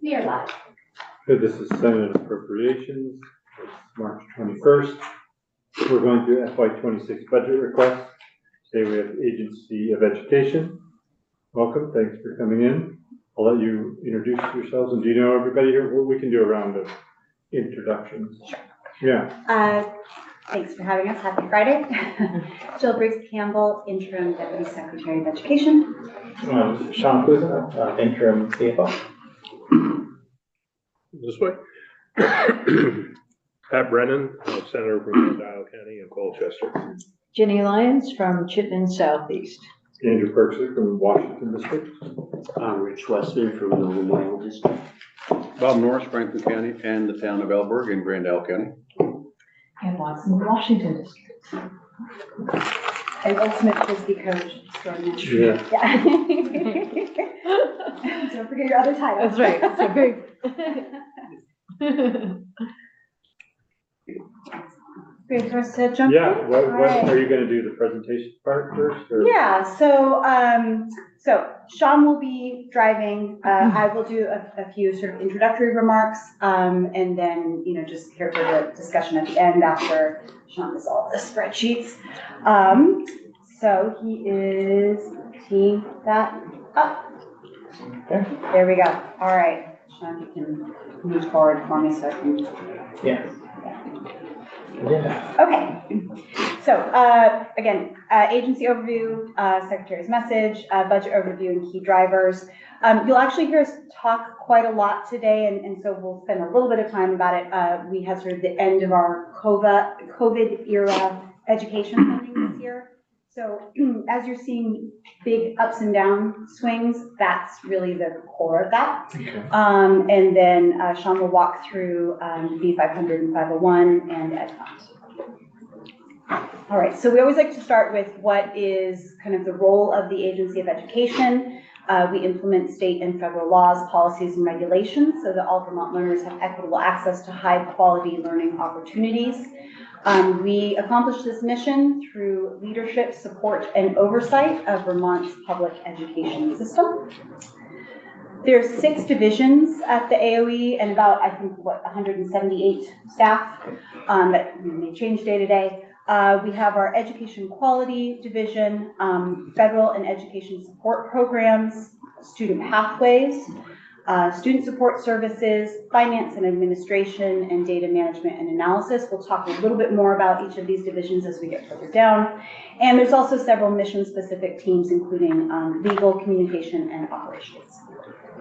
We are live. Good, this is Senate Appropriations. It's March 21st. We're going through FY26 budget requests. Today we have Agency of Education. Welcome, thanks for coming in. I'll let you introduce yourselves, and do you know everybody here? We can do a round of introductions. Sure. Yeah. Thanks for having us. Happy Friday. Jill Briggs Campbell, Interim Deputy Secretary of Education. Sean Kuzma, Interim CFO. This way. Pat Brennan, Senator from Dial County in Colchester. Jenny Lyons from Chittenden Southeast. Andrew Perkser from Washington District. Rich Westman from Noble District. Bob Norris, Franklin County, and the town of Elberg in Grand Isle County. And Watson, Washington District. And ultimate Frisbee coach extraordinary. Yeah. Don't forget your other title. That's right. It's a big. Great for us to jump Yeah, in. what Right. are you going to do, the presentation part first? Or? Yeah, so Sean will be driving. I will do a few sort of introductory remarks, and then, just here for the discussion at the end after Sean does all the spreadsheets. So he is teeing that up. Okay. There we go. All right, Sean, you can move forward for me so I can. Yeah. Okay, so again, agency overview, secretary's message, budget overview, and key drivers. You'll actually hear us talk quite a lot today, and so we'll spend a little bit of time about it. We had sort of the end of our COVID era education funding this year. So as you're seeing big ups and down swings, that's really the core of that. Okay. And then Sean will walk through V500 and 501 and Ed Fund. All right, so we always like to start with what is kind of the role of the Agency of Education. We implement state and federal laws, policies, and regulations so that all Vermont learners have equitable access to high quality learning opportunities. We accomplish this mission through leadership, support, and oversight of Vermont's public education system. There's 6 divisions at the AOE and about, I think, 178 staff that may change day to day. We have our education quality division, federal and education support programs, student pathways, student support services, finance and administration, and data management and analysis. We'll talk a little bit more about each of these divisions as we get further down. And there's also several mission-specific teams, including legal, communication, and operations.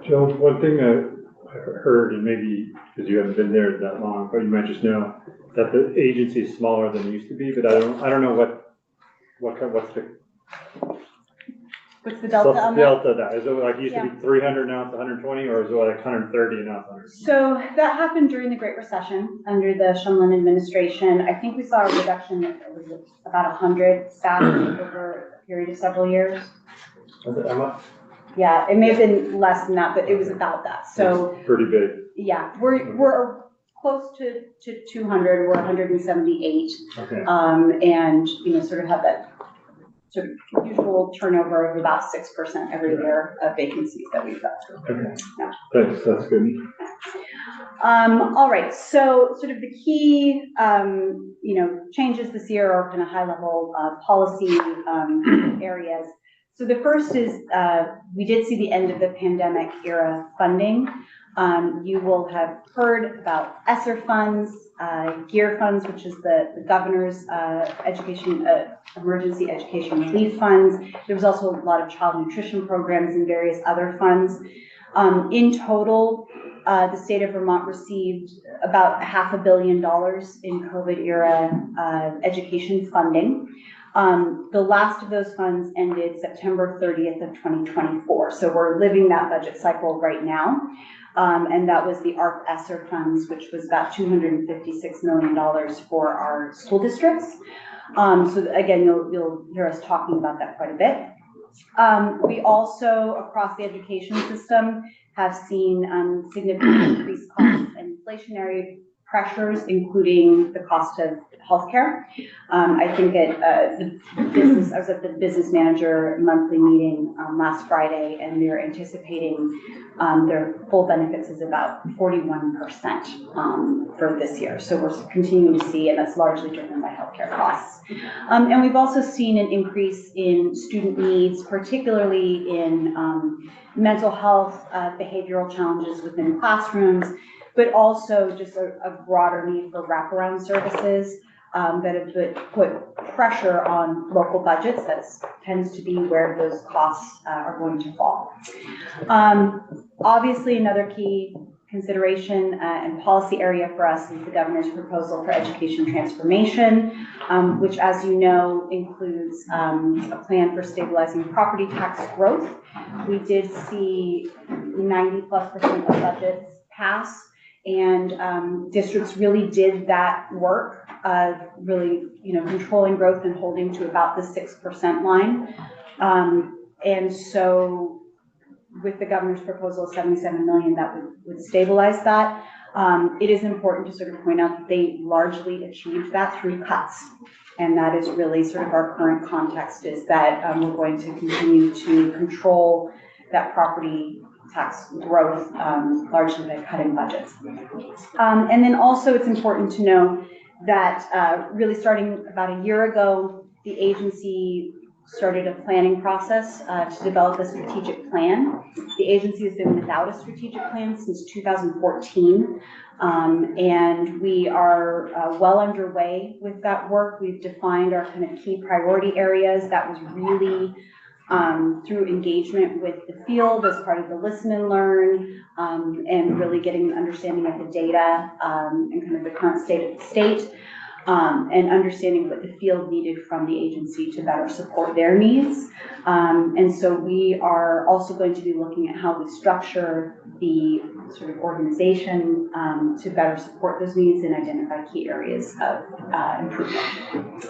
Joe, one thing I heard, and maybe because you haven't been there that long, but you might just know that the agency is smaller than it used to be. But I don't know what's the delta on that? Delta that is it like it used to be 300, now it's 120, or is it like 130 and now it's 100? So that happened during the Great Recession under the Shumlin administration. I think we saw a reduction of about 100 staff over a period of several years. Was it Emma? Yeah, it may have been less than that, but it was about that. So it's pretty big. yeah, we're close to 200. We're 178, Okay. and sort of have that sort of usual turnover of about 6% every year of vacancies that we've got. Okay. Yeah. Thanks. That's good. All right. So sort of the key changes this year are kind of high level policy areas. So the first is we did see the end of the pandemic era funding. You will have heard about ESSER funds, GEAR funds, which is the governor's emergency education relief funds. There was also a lot of child nutrition programs and various other funds. In total, the state of Vermont received about $500 million in COVID era education funding. The last of those funds ended September 30th of 2024. So we're living that budget cycle right now. And that was the ARP ESSER funds, which was about $256 million for our school districts. So again, you'll hear us talking about that quite a bit. We also, across the education system, have seen significant increased costs and inflationary pressures, including the cost of healthcare. I think at I was at the business manager monthly meeting last Friday, and they're anticipating their full benefits is about 41% for this year. So we're continuing to see, and that's largely driven by healthcare costs. And we've also seen an increase in student needs, particularly in mental health, behavioral challenges within classrooms, but also just a broader need for wraparound services that have put pressure on local budgets. That tends to be where those costs are going to fall. Obviously, another key consideration and policy area for us is the governor's proposal for education transformation, which, as you know, includes a plan for stabilizing property tax growth. We did see 90+% of budgets pass, and districts really did that work of really, controlling growth and holding to about the 6% line. And so with the governor's proposal of 77 million, that would stabilize that. It is important to sort of point out that they largely achieved that through cuts. And that is really sort of our current context, is that we're going to continue to control that property tax growth largely by cutting budgets. And then also it's important to know that really starting about a year ago, the agency started a planning process to develop a strategic plan. The agency has been without a strategic plan since 2014, and we are well underway with that work. We've defined our kind of key priority areas. That was really through engagement with the field as part of the listen and learn, and really getting an understanding of the data and kind of the current state of the state. And understanding what the field needed from the agency to better support their needs. And so we are also going to be looking at how we structure the sort of organization to better support those needs and identify key areas of improvement.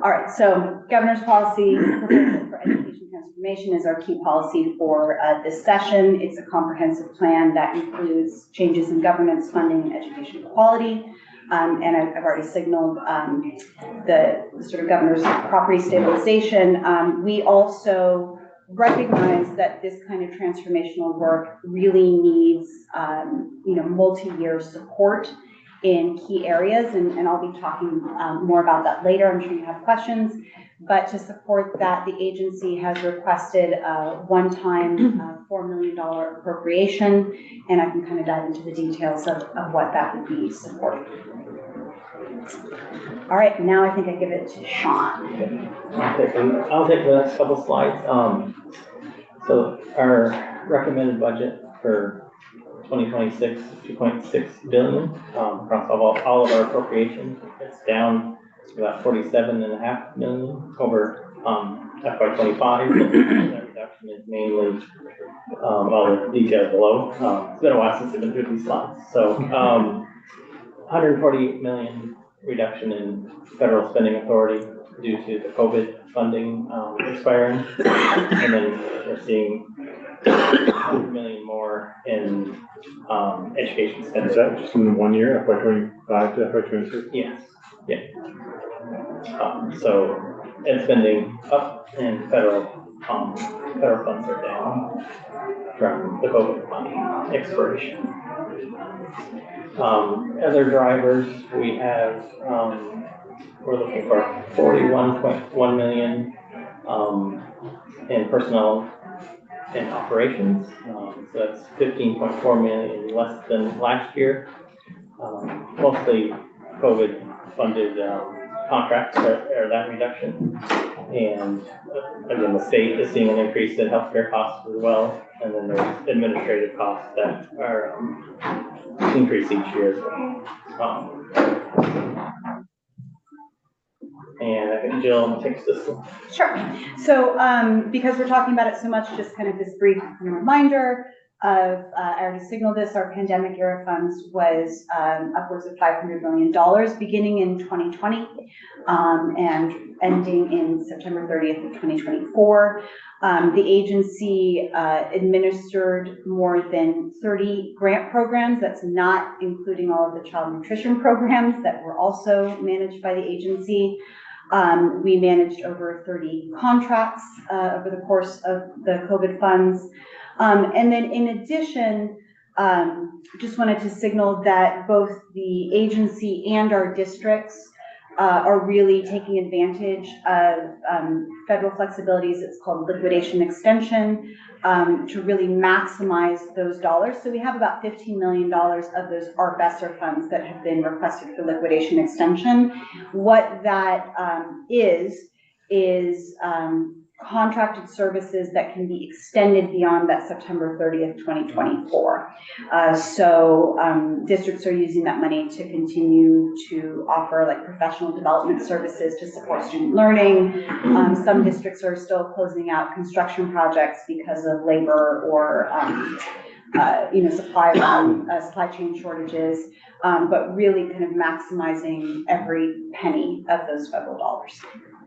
All right, so governor's policy proposal for education transformation is our key policy for this session. It's a comprehensive plan that includes changes in governance, funding, and education quality. And I've already signaled the sort of governor's property stabilization. We also recognize that this kind of transformational work really needs, multi-year support in key areas, and I'll be talking more about that later. I'm sure you have questions, but to support that, the agency has requested a one-time $4 million appropriation, and I can kind of dive into the details of what that would be supporting. All right, now I think I give it to Sean. I'll take the next couple slides. So our recommended budget for 2026, 2.6 billion across all of our appropriations. It's down about 47.5 million over FY25. That reduction is mainly all the details below. It's been a while since I've been through these slides. So 148 million reduction in federal spending authority due to the COVID funding expiring, and then we're seeing 100 million more in education spending. Is that just in 1 year, FY25 to FY26? Yes. Yeah. So ed spending up and federal funds are down from the COVID funding expiration. Other drivers we have, we're looking for 41.1 million in personnel and operations. So that's 15.4 million less than last year. Mostly COVID funded contracts are that reduction. And again, the state is seeing an increase in healthcare costs as well. And then there's administrative costs that are increase each year as well. And I think Jill takes this one. Sure. So because we're talking about it so much, just kind of this brief reminder of, I already signaled this, our pandemic era funds was upwards of $500 million beginning in 2020. And ending in September 30th of 2024. The agency administered more than 30 grant programs. That's not including all of the child nutrition programs that were also managed by the agency. We managed over 30 contracts over the course of the COVID funds. And then in addition, just wanted to signal that both the agency and our districts are really taking advantage of federal flexibilities. It's called liquidation extension to really maximize those dollars. So we have about $15 million of those ARP-ESSER funds that have been requested for liquidation extension. What that is contracted services that can be extended beyond that September 30th, 2024. Districts are using that money to continue to offer like professional development services to support student learning. Some districts are still closing out construction projects because of labor or supply chain shortages, but really kind of maximizing every penny of those federal dollars.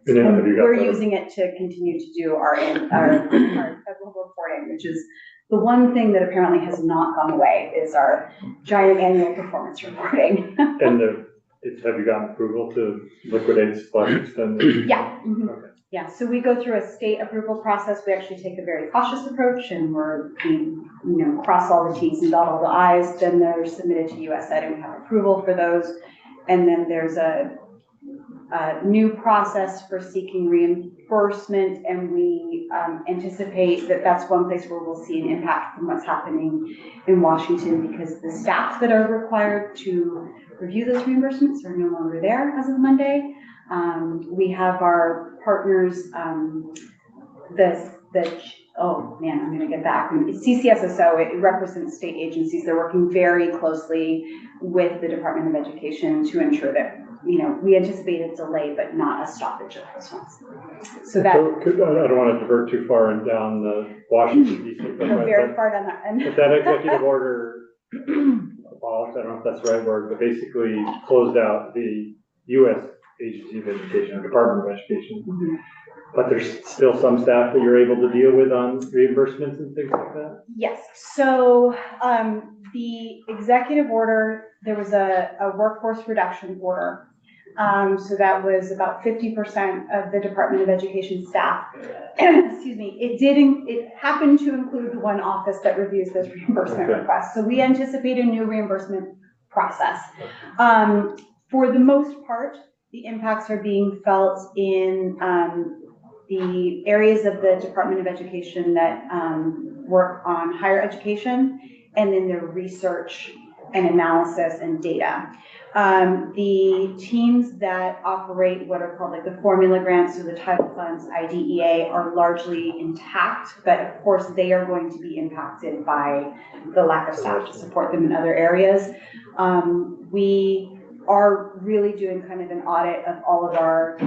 And we're using it to continue to do our federal reporting, which is the one thing that apparently has not gone away, is our giant annual performance reporting. And have you gotten approval to liquidate / extend? Yeah. Mm-hmm. Okay. Yeah, so we go through a state approval process. We actually take a very cautious approach, and we cross all the T's and dot all the I's. Then they're submitted to USAID, and we have approval for those. And then there's a new process for seeking reimbursement, and we anticipate that that's one place where we'll see an impact from what's happening in Washington, because the staff that are required to review those reimbursements are no longer there as of Monday. We have our partners, oh man, I'm going to get back. It's CCSSO. It represents state agencies. They're working very closely with the Department of Education to ensure that, we anticipate a delay, but not a stoppage of those funds. So that. I don't want to divert too far and down the Washington D.C. Very far down that end. But that executive order, abolished, I don't know if that's the right word, but basically closed out the U.S. Agency of Education or Department of Education. Mm-hmm. But there's still some staff that you're able to deal with on reimbursements and things like that? Yes. So the executive order, there was a workforce reduction order. So that was about 50% of the Department of Education staff. Excuse me. It happened to include one office that reviews those reimbursement requests. So we anticipate a new reimbursement process. For the most part, the impacts are being felt in the areas of the Department of Education that work on higher education, and then their research and analysis and data. The teams that operate what are called like the formula grants, so the title funds, IDEA, are largely intact, but of course they are going to be impacted by the lack of staff to support them in other areas. We are really doing kind of an audit of all of our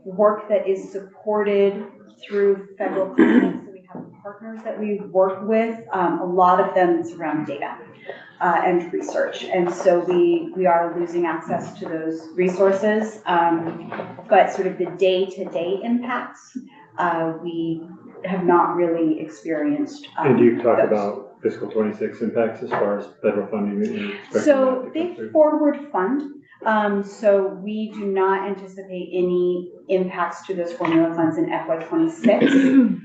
work that is supported through federal contracts. So we have partners that we work with. A lot of them is around data and research. And so we are losing access to those resources. But sort of the day-to-day impacts, we have not really experienced. And do you talk about fiscal 26 impacts as far as federal funding? So they forward fund. So we do not anticipate any impacts to those formula funds in FY26.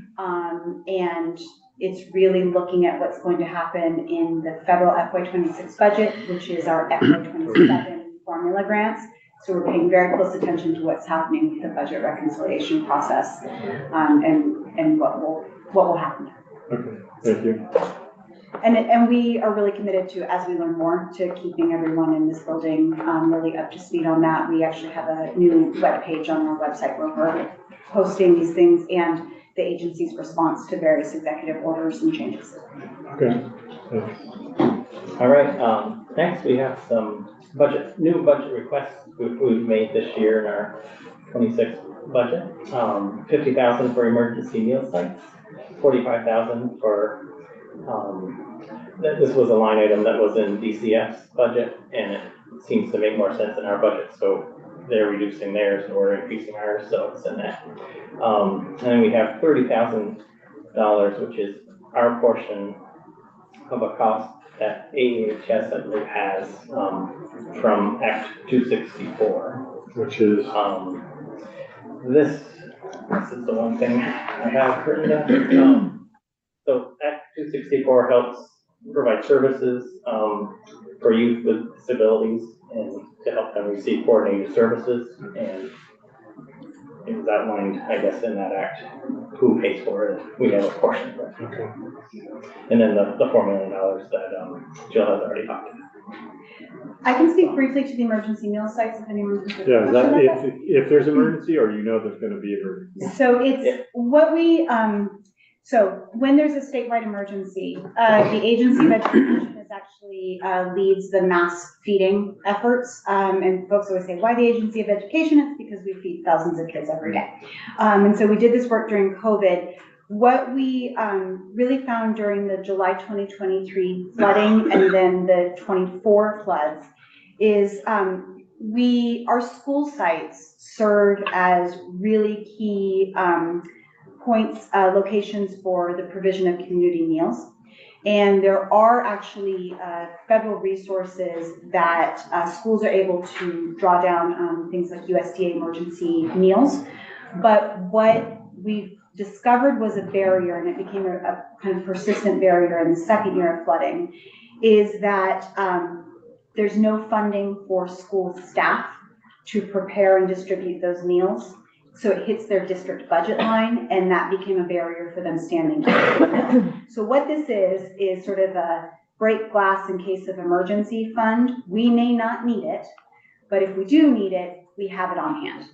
And it's really looking at what's going to happen in the federal FY26 budget, which is our FY27 formula grants. So we're paying very close attention to what's happening with the budget reconciliation process, and what will happen. Okay, thank you. And we are really committed to, as we learn more, to keeping everyone in this building really up to speed on that. We actually have a new webpage on our website where we're posting these things and the agency's response to various executive orders and changes. Okay. Thanks. All right. Next, we have some new budget requests we've made this year in our 26 budget. $50,000 for emergency meal sites, $45,000 for. This was a line item that was in DCF's budget, and it seems to make more sense in our budget, so they're reducing theirs and we're increasing ours, so it's in that. And then we have $30,000, which is our portion of a cost that AHS, I believe, has, from Act 264. Which is, This is the one thing I have written down. So Act 264 helps provide services, for youth with disabilities and to help them receive coordinated services, and it was outlined, I guess, in that act, who pays for it. We have a portion of it. okay. And then the $4 million that Jill has already talked about. I can speak briefly to the emergency meal sites if anyone has a Yeah, is question that, about that. if there's emergency or you know there's gonna be emergency? So it's what we, so when there's a statewide emergency, the Agency of Education is actually, leads the mass feeding efforts. And folks always say, why the Agency of Education? It's because we feed thousands of kids every day. And so we did this work during COVID. What we really found during the July 2023 flooding and then the 24 floods is our school sites served as really key points, locations for the provision of community meals. And there are actually federal resources that schools are able to draw down, things like USDA emergency meals. But what we've discovered was a barrier, and it became a kind of persistent barrier in the second year of flooding, is that there's no funding for school staff to prepare and distribute those meals. So it hits their district budget line, and that became a barrier for them standing up. So what this is sort of a break glass in case of emergency fund. We may not need it, but if we do need it, we have it on hand.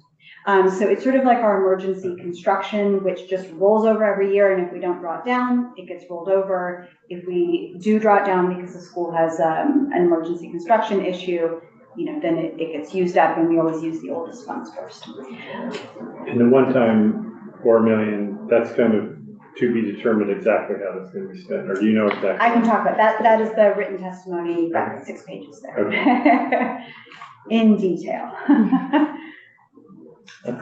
So it's sort of like our emergency construction, which just rolls over every year, and if we don't draw it down, it gets rolled over. If we do draw it down because the school has an emergency construction issue, then it gets used up, and we always use the oldest funds first. And the one-time $4 million, that's kind of to be determined exactly how that's gonna be spent, or do you know exactly? I can talk about that. That is the written testimony, back 6 pages there. Okay. In detail.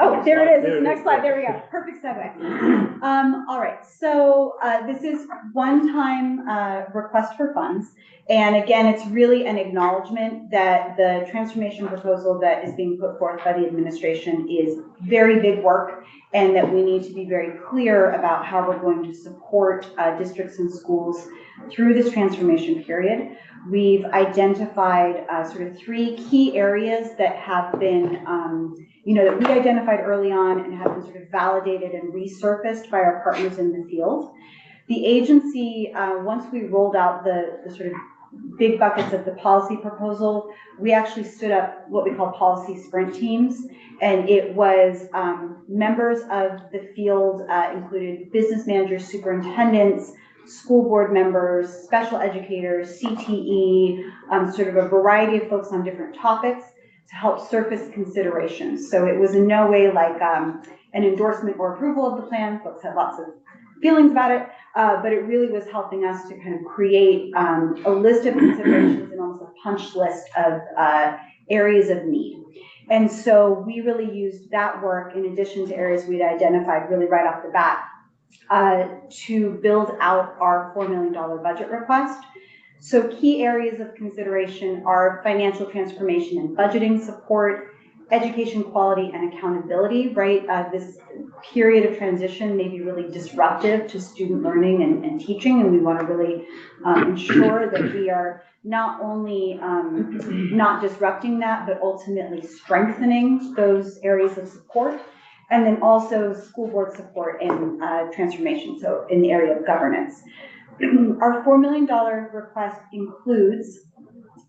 Oh, there it is. It's the next slide. There we go. Perfect segue. All right. So this is one-time request for funds. And again, it's really an acknowledgement that the transformation proposal that is being put forth by the administration is very big work, and that we need to be very clear about how we're going to support districts and schools through this transformation period. We've identified sort of 3 key areas that have been, that we identified early on and have been sort of validated and resurfaced by our partners in the field. The agency, once we rolled out the sort of big buckets of the policy proposal, we actually stood up what we call policy sprint teams. And it was members of the field, included business managers, superintendents, school board members, special educators, CTE, sort of a variety of folks on different topics to help surface considerations. So it was in no way like an endorsement or approval of the plan. Folks had lots of feelings about it, but it really was helping us to kind of create a list of considerations and almost a punch list of areas of need. And so we really used that work in addition to areas we'd identified really right off the bat to build out our $4 million budget request. So key areas of consideration are financial transformation and budgeting support, education quality and accountability, right? This period of transition may be really disruptive to student learning and teaching, and we want to really ensure that we are not only not disrupting that, but ultimately strengthening those areas of support. And then also school board support and transformation, so in the area of governance. Our $4 million request includes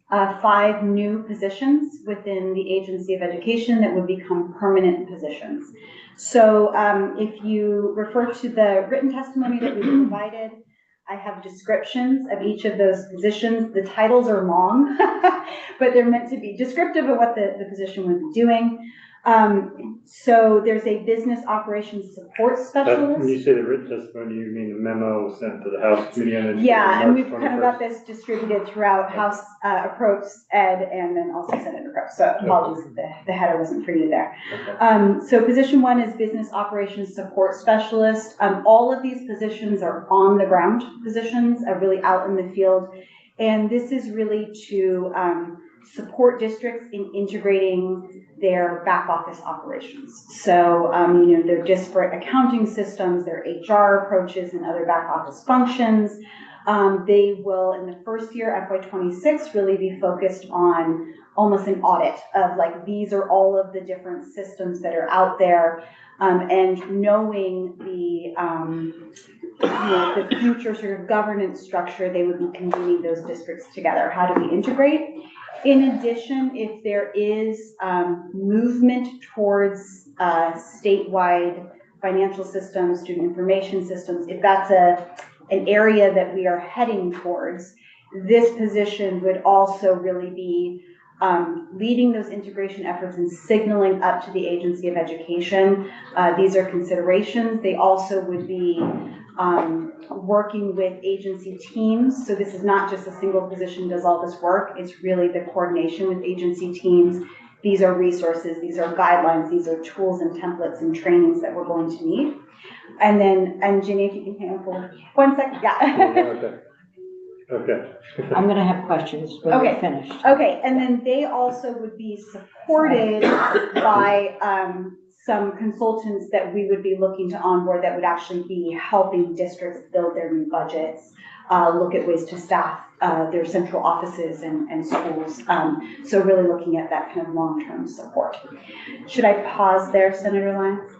5 new positions within the Agency of Education that would become permanent positions. So if you refer to the written testimony that we provided, I have descriptions of each of those positions. The titles are long, but they're meant to be descriptive of what the position would be doing. So there's a business operations support When specialist. you say the written testimony, you mean the memo sent to the House Committee on Education? Yeah, and March we've kind of got 21st? this distributed throughout House Approach Ed and then also Senate Approach. So apologies, the header wasn't printed there. Okay. So position one is business operations support specialist. All of these positions are on the ground positions, really out in the field. And this is really to support districts in integrating their back office operations. So, their disparate accounting systems, their HR approaches and other back office functions. They will, in the first year, FY26, really be focused on almost an audit of like, these are all of the different systems that are out there, and knowing the future sort of governance structure, they would be convening those districts together. How do we integrate? In addition, if there is movement towards statewide financial systems, student information systems, if that's an area that we are heading towards, this position would also really be leading those integration efforts and signaling up to the Agency of Education. These are considerations. They also would be working with agency teams. So this is not just a single position does all this work. It's really the coordination with agency teams. These are resources, these are guidelines, these are tools and templates and trainings that we're going to need. And then, Ginny, if you can hang on for 1 second. Yeah. Okay. I'm gonna have questions when we're finished. Okay, and then they also would be supported by some consultants that we would be looking to onboard that would actually be helping districts build their new budgets, look at ways to staff their central offices and schools. So really looking at that kind of long-term support. Should I pause there, Senator Lyons?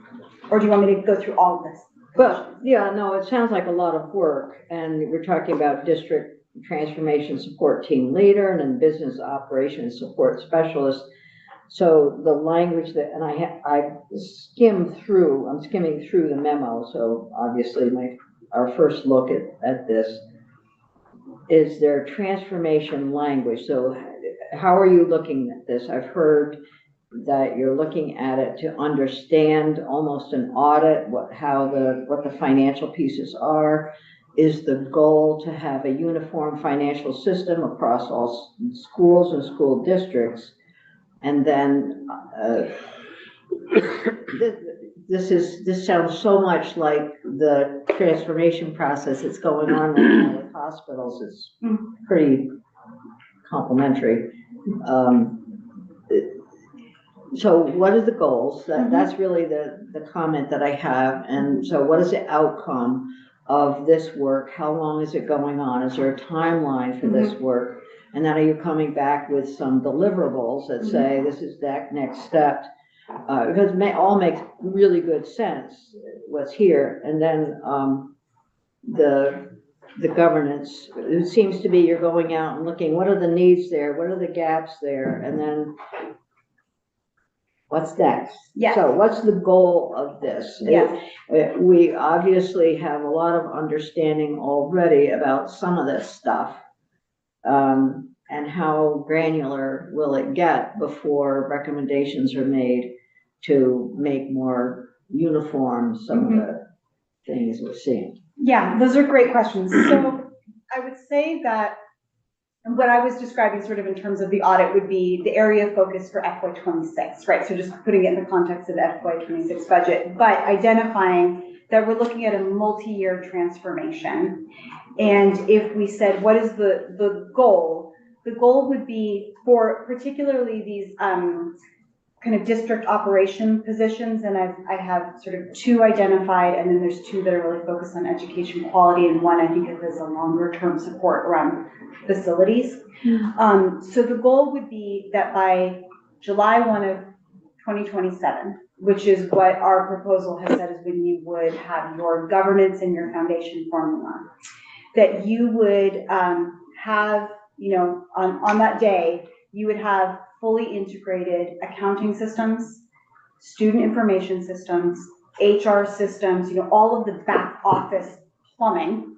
Or do you want me to go through all of this? But, yeah, no, it sounds like a lot of work, and we're talking about district transformation support team leader and then business operations support specialist. So the language that, and I'm skimming through the memo, so obviously our first look at this is their transformation language. So how are you looking at this? I've heard that you're looking at it to understand almost an audit, what the financial pieces are. Is the goal to have a uniform financial system across all schools and school districts? And then this sounds so much like the transformation process that's going on right now with hospitals. It's pretty complementary. So what are the goals? That's really the comment that I have. And so what is the outcome of this work? How long is it going on? Is there a timeline for this work? And then are you coming back with some deliverables that say this is that next step? Because it all makes really good sense what's here. And then the governance, it seems to be you're going out and looking, what are the needs there? What are the gaps there? And then what's next? Yeah. So what's the goal of this? Yeah. We obviously have a lot of understanding already about some of this stuff. And how granular will it get before recommendations are made to make more uniform some of the things we're seeing? Yeah, those are great questions. So I would say that what I was describing sort of in terms of the audit would be the area of focus for FY26, right? So just putting it in the context of the FY26 budget, but identifying that we're looking at a multi-year transformation. And if we said, what is the goal? The goal would be for particularly these kind of district operation positions, and I have sort of 2 identified, and then there's 2 that are really focused on education quality, and 1 I think is a longer term support around facilities. So the goal would be that by July 1 of 2027, which is what our proposal has said is when you would have your governance and your foundation formula, that you would have, on that day, you would have fully integrated accounting systems, student information systems, HR systems, all of the back office plumbing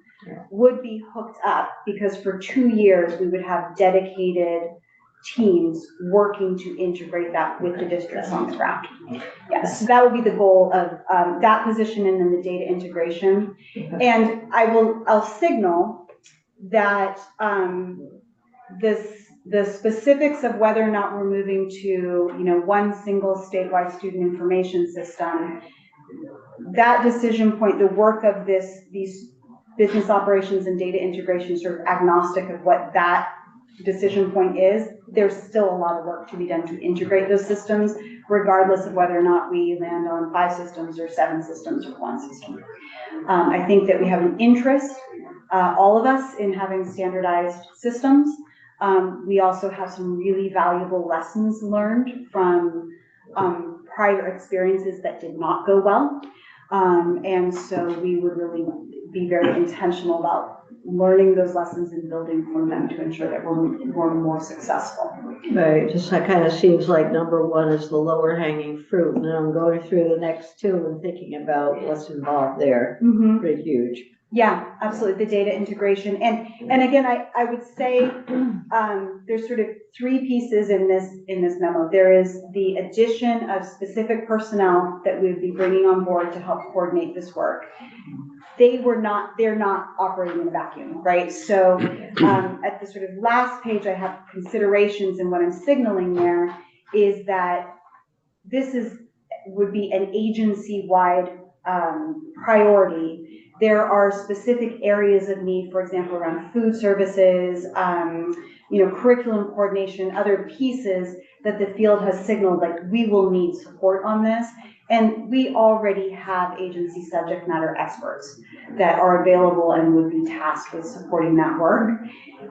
would be hooked up, because for 2 years we would have dedicated teams working to integrate that with the districts on the ground. Yes, so that would be the goal of that position and then the data integration. And I'll signal that the specifics of whether or not we're moving to, one single statewide student information system, that decision point, the work of these business operations and data integration is sort of agnostic of what that decision point is. There's still a lot of work to be done to integrate those systems, regardless of whether or not we land on 5 systems or 7 systems or 1 system. I think that we have an interest, all of us, in having standardized systems. We also have some really valuable lessons learned from prior experiences that did not go well. And so we would really be very intentional about learning those lessons and building from them to ensure that we're more successful. Right, just that kind of seems like number 1 is the lower hanging fruit, and then I'm going through the next 2 and thinking about what's involved there. Mm-hmm. Pretty huge. Yeah, absolutely, the data integration. And again, I would say there's sort of 3 pieces in this memo. There is the addition of specific personnel that we would be bringing on board to help coordinate this work. They're not operating in a vacuum, right? So at the sort of last page, I have considerations, and what I'm signaling there is that this would be an agency-wide priority. There are specific areas of need, for example, around food services, curriculum coordination, other pieces that the field has signaled, like, we will need support on this. And we already have agency subject matter experts that are available and would be tasked with supporting that work.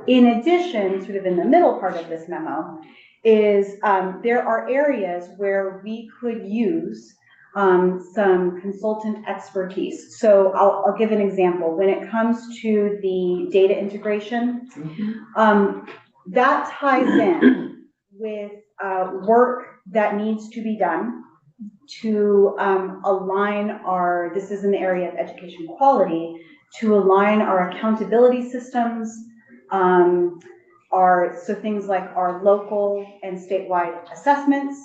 In addition, sort of in the middle part of this memo, is there are areas where we could use some consultant expertise. So I'll give an example. When it comes to the data integration, that ties in with work that needs to be done to align this is in the area of education quality, to align our accountability systems, so things like our local and statewide assessments,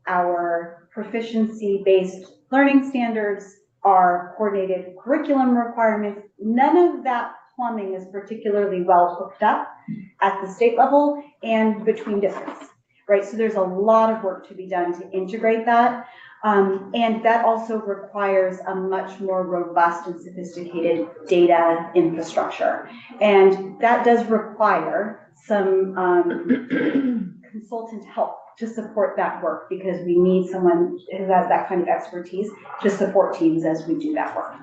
our proficiency-based learning standards, our coordinated curriculum requirements. None of that plumbing is particularly well hooked up at the state level and between districts, right? So there's a lot of work to be done to integrate that. And that also requires a much more robust and sophisticated data infrastructure. And that does require some consultant help to support that work, because we need someone who has that kind of expertise to support teams as we do that work.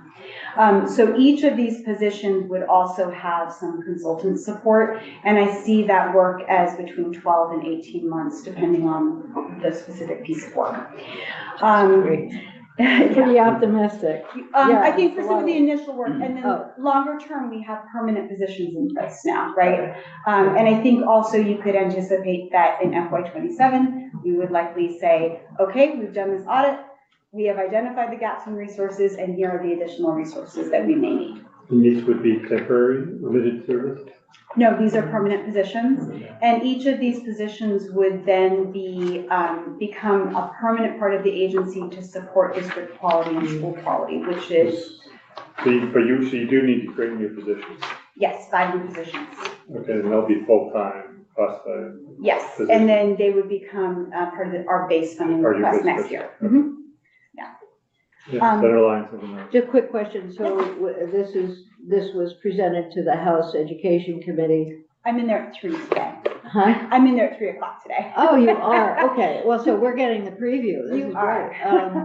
So each of these positions would also have some consultant support, and I see that work as between 12 and 18 months, depending on the specific piece of work. Pretty optimistic. I think for some of the initial work, and then longer term, we have permanent positions in place now, right? And I think also you could anticipate that in FY27, we would likely say, okay, we've done this audit, we have identified the gaps in resources, and here are the additional resources that we may need. And these would be temporary, limited service? No, these are permanent positions, and each of these positions would then become a permanent part of the agency to support district quality and school quality, which is... So you do need to create new positions? Yes, 5 new positions. Okay, and they'll be full-time, classified? Yes, positions. And then they would become part of our base funding request next year. Okay. Mm-hmm. Yeah, better lines of the Just a quick question. So this was presented to the House Education Committee. I'm in there at 3 today. Huh? I'm in there at 3 o'clock today. Oh, you are? Okay. Well, so we're getting the preview. This You is are.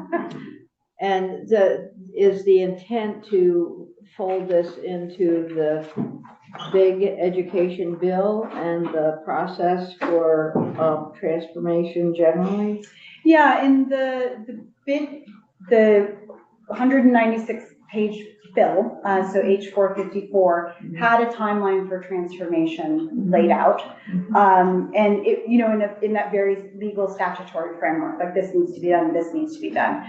great. And is the intent to fold this into the big education bill and the process for transformation generally? Yeah, in the 196-page bill, so H454, had a timeline for transformation laid out. And it, in that very legal statutory framework, like this needs to be done, this needs to be done.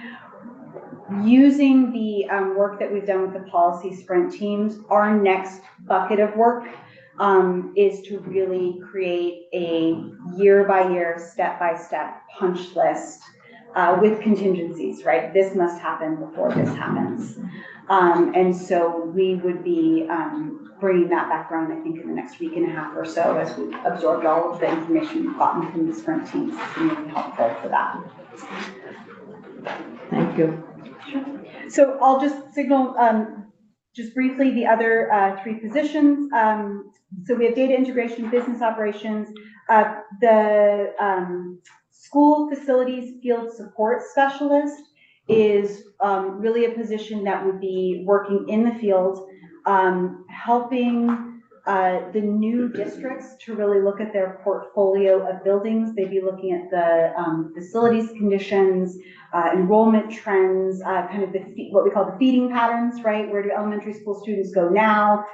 Using the work that we've done with the policy sprint teams, our next bucket of work is to really create a year-by-year, step-by-step punch list with contingencies, right? This must happen before this happens. And so we would be bringing that background, I think, in the next week and a half or so as we've absorbed all of the information we've gotten from the sprint teams. It's been really helpful for that. Thank you. So I'll just signal just briefly the other three positions. So we have data integration, business operations, the school facilities field support specialist is really a position that would be working in the field, helping the new districts to really look at their portfolio of buildings. They'd be looking at the facilities conditions, enrollment trends, kind of what we call the feeding patterns, right? Where do elementary school students go now?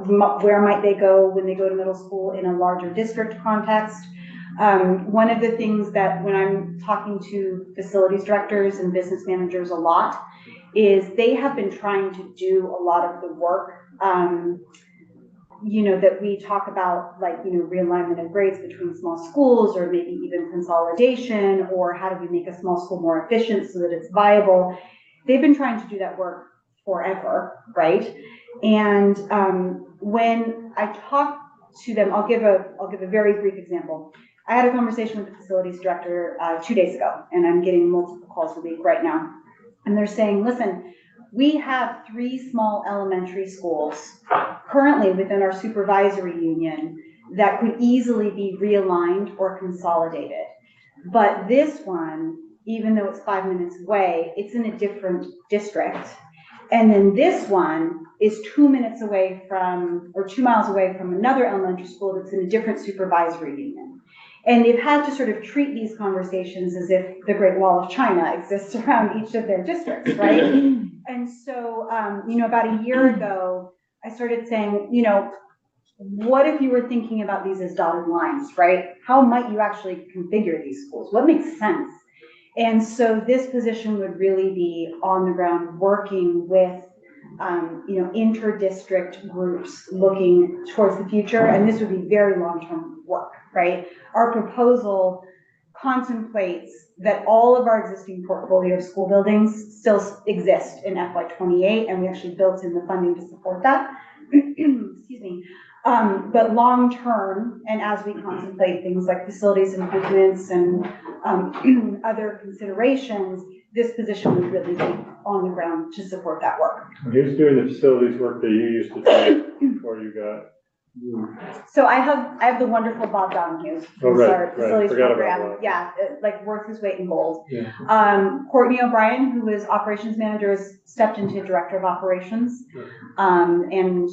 Where might they go when they go to middle school in a larger district context? One of the things that when I'm talking to facilities directors and business managers a lot is they have been trying to do a lot of the work, that we talk about, like, realignment of grades between small schools, or maybe even consolidation, or how do we make a small school more efficient so that it's viable. They've been trying to do that work forever, right? And when I talk to them, I'll give a very brief example. I had a conversation with the facilities director 2 days ago, and I'm getting multiple calls a week right now. And they're saying, listen, we have 3 small elementary schools currently within our supervisory union that could easily be realigned or consolidated. But this one, even though it's 5 minutes away, it's in a different district. And then this one is 2 minutes away from, or 2 miles away from another elementary school that's in a different supervisory union. And they've had to sort of treat these conversations as if the Great Wall of China exists around each of their districts, right? And so, about a year ago, I started saying, what if you were thinking about these as dotted lines, right? How might you actually configure these schools? What makes sense? And so this position would really be on the ground working with, inter-district groups looking towards the future. And this would be very long-term work, right? Our proposal contemplates that all of our existing portfolio of school buildings still exist in FY28, and we actually built in the funding to support that. Excuse me. But long term, and as we contemplate things like facilities improvements and other considerations, this position would really be on the ground to support that work. Who's doing the facilities work that you used to do before you got? So I have the wonderful Bob Donahue, Oh, who's right, our right. facilities Forgot about program. Bob. Yeah, like worth his weight in gold. Yeah. Courtney O'Brien, who is operations manager, has stepped into director of operations, and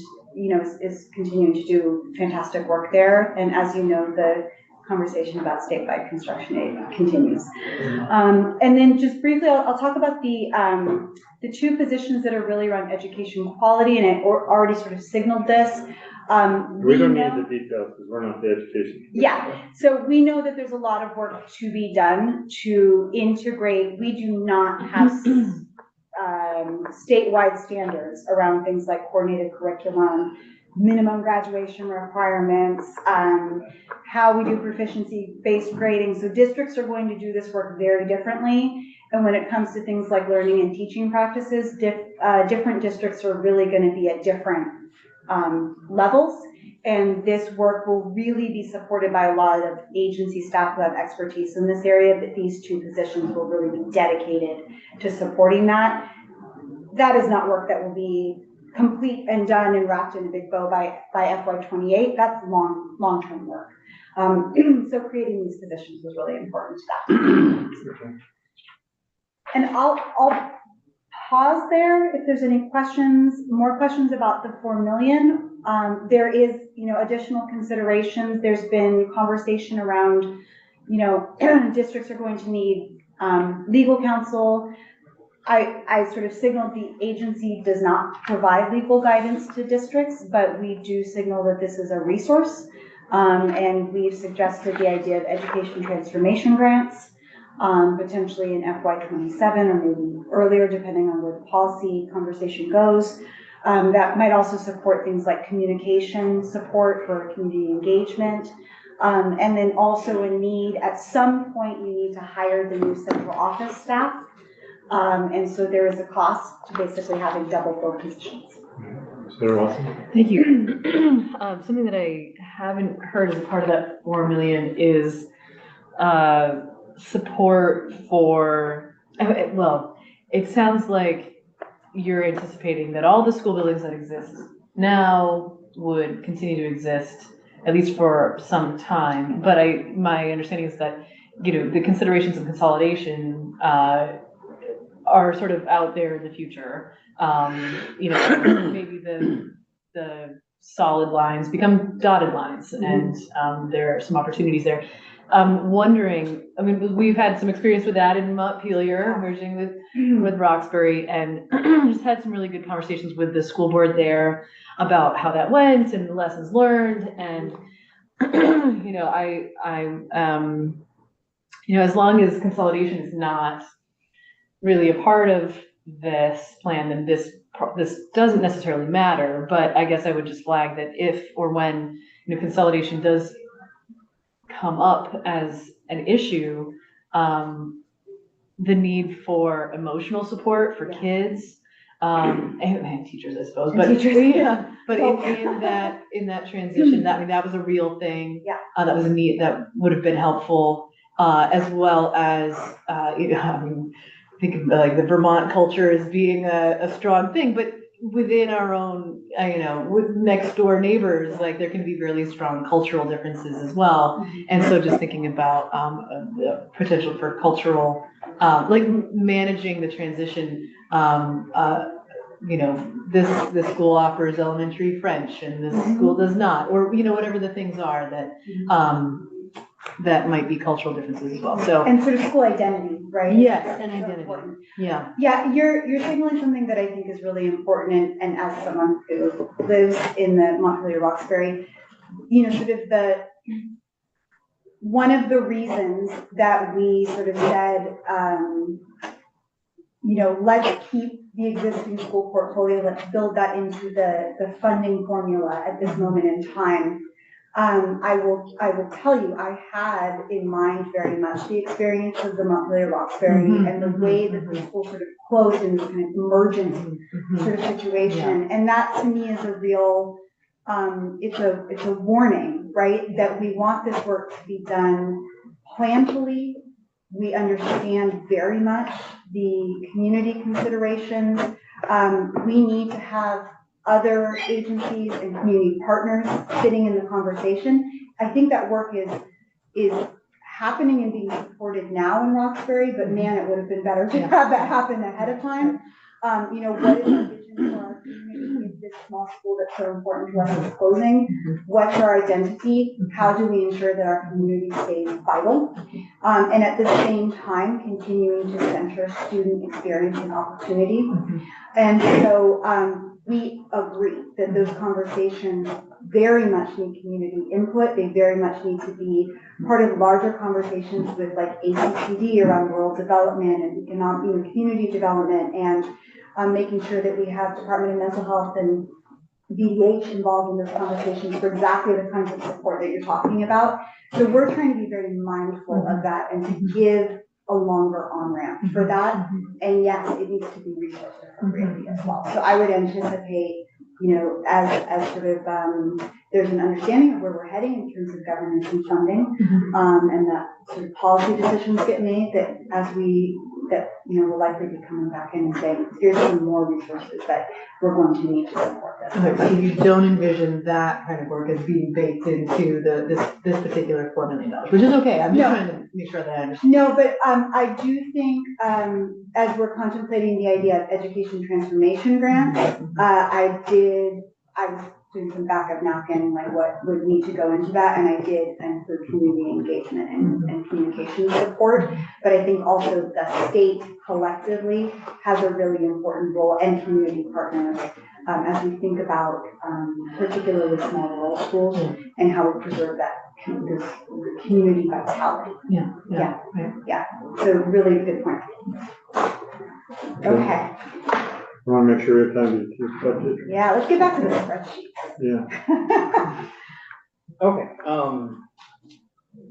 is continuing to do fantastic work there. And as you know, the conversation about statewide construction aid continues. And then just briefly, I'll talk about the 2 positions that are really around education quality, and I already sort of signaled this. We don't need the details because we're not the education. Yeah, so we know that there's a lot of work to be done to integrate. We do not have statewide standards around things like coordinated curriculum, minimum graduation requirements, how we do proficiency-based grading. So districts are going to do this work very differently. And when it comes to things like learning and teaching practices, different districts are really going to be at different levels. And this work will really be supported by a lot of agency staff who have expertise in this area, but these 2 positions will really be dedicated to supporting that. That is not work that will be complete and done and wrapped in a big bow by FY28. That's long-term work. So creating these positions was really important to that. And I'll pause there if there's any questions, more questions about the 4 million. There is, additional considerations. There's been conversation around, districts are going to need legal counsel. I sort of signaled the agency does not provide legal guidance to districts, but we do signal that this is a resource. And we've suggested the idea of education transformation grants, potentially in FY27 or maybe earlier, depending on where the policy conversation goes. That might also support things like communication support for community engagement. And then also a need, at some point, you need to hire the new central office staff. And so there is a cost to basically having double full positions. Sarah Watson? Thank you. Something that I haven't heard as a part of that 4 million is support for, well, it sounds like you're anticipating that all the school buildings that exist now would continue to exist, at least for some time. But my understanding is that, the considerations of consolidation are sort of out there in the future. Maybe the solid lines become dotted lines, and there are some opportunities there. I'm wondering, we've had some experience with that in Montpelier, merging with Roxbury, and just had some really good conversations with the school board there about how that went and the lessons learned. And, as long as consolidation is not really a part of this plan, then this doesn't necessarily matter. But I guess I would just flag that if or when consolidation does come up as an issue, the need for emotional support for kids and teachers, I suppose. But but in that transition, that was a real thing. Yeah. That was a need that would have been helpful, as well as think of like the Vermont culture as being a strong thing, but within our own, with next door neighbors, like there can be really strong cultural differences as well. And so just thinking about the potential for cultural, like managing the transition, this school offers elementary French and this school does not, or, whatever the things are that, that might be cultural differences as well. So, and sort of school identity, right? Yes, That's and so identity. important. Yeah. Yeah, you're signaling something that I think is really important, and as someone who lives in the Montpelier Roxbury, sort of one of the reasons that we sort of said, let's keep the existing school portfolio, let's build that into the funding formula at this moment in time. I will tell you, I had in mind very much the experience of the Montpelier Roxbury and the way that the school sort of closed in this kind of emergent sort of situation. And that to me is a real, it's a warning, right? That we want this work to be done planfully. We understand very much the community considerations. We need to have other agencies and community partners sitting in the conversation. I think that work is happening and being supported now in Roxbury, but man, it would have been better to have that happen ahead of time. What is our vision for our community? Is this small school that's so important to us is closing? What's our identity? How do we ensure that our community stays vital? And at the same time, continuing to center student experience and opportunity. And so we agree that those conversations very much need community input. They very much need to be part of larger conversations with like ACTD around rural development and economic and community development, and making sure that we have Department of Mental Health and VDH involved in those conversations for exactly the kinds of support that you're talking about. So we're trying to be very mindful of that and to give a longer on-ramp for that. And yes, it needs to be resource appropriately as well. So I would anticipate, as sort of, there's an understanding of where we're heading in terms of governance and funding, and that sort of policy decisions get made that we'll likely be coming back in and saying, here's some more resources that we're going to need to support this. So you don't envision that kind of work as being baked into this particular $4 million, which is okay. I'm just trying to make sure that I understand. No, but I do think as we're contemplating the idea of education transformation grants, I was doing some backup napkin, like what would need to go into that, and I did include community engagement and communication support. But I think also the state collectively has a really important role, and community partners as we think about particularly small rural schools and how we preserve that this community vitality. Yeah. So really good point. Okay. I want to make sure we have time to do budget. Yeah, let's get back to the spreadsheet. Yeah. Okay,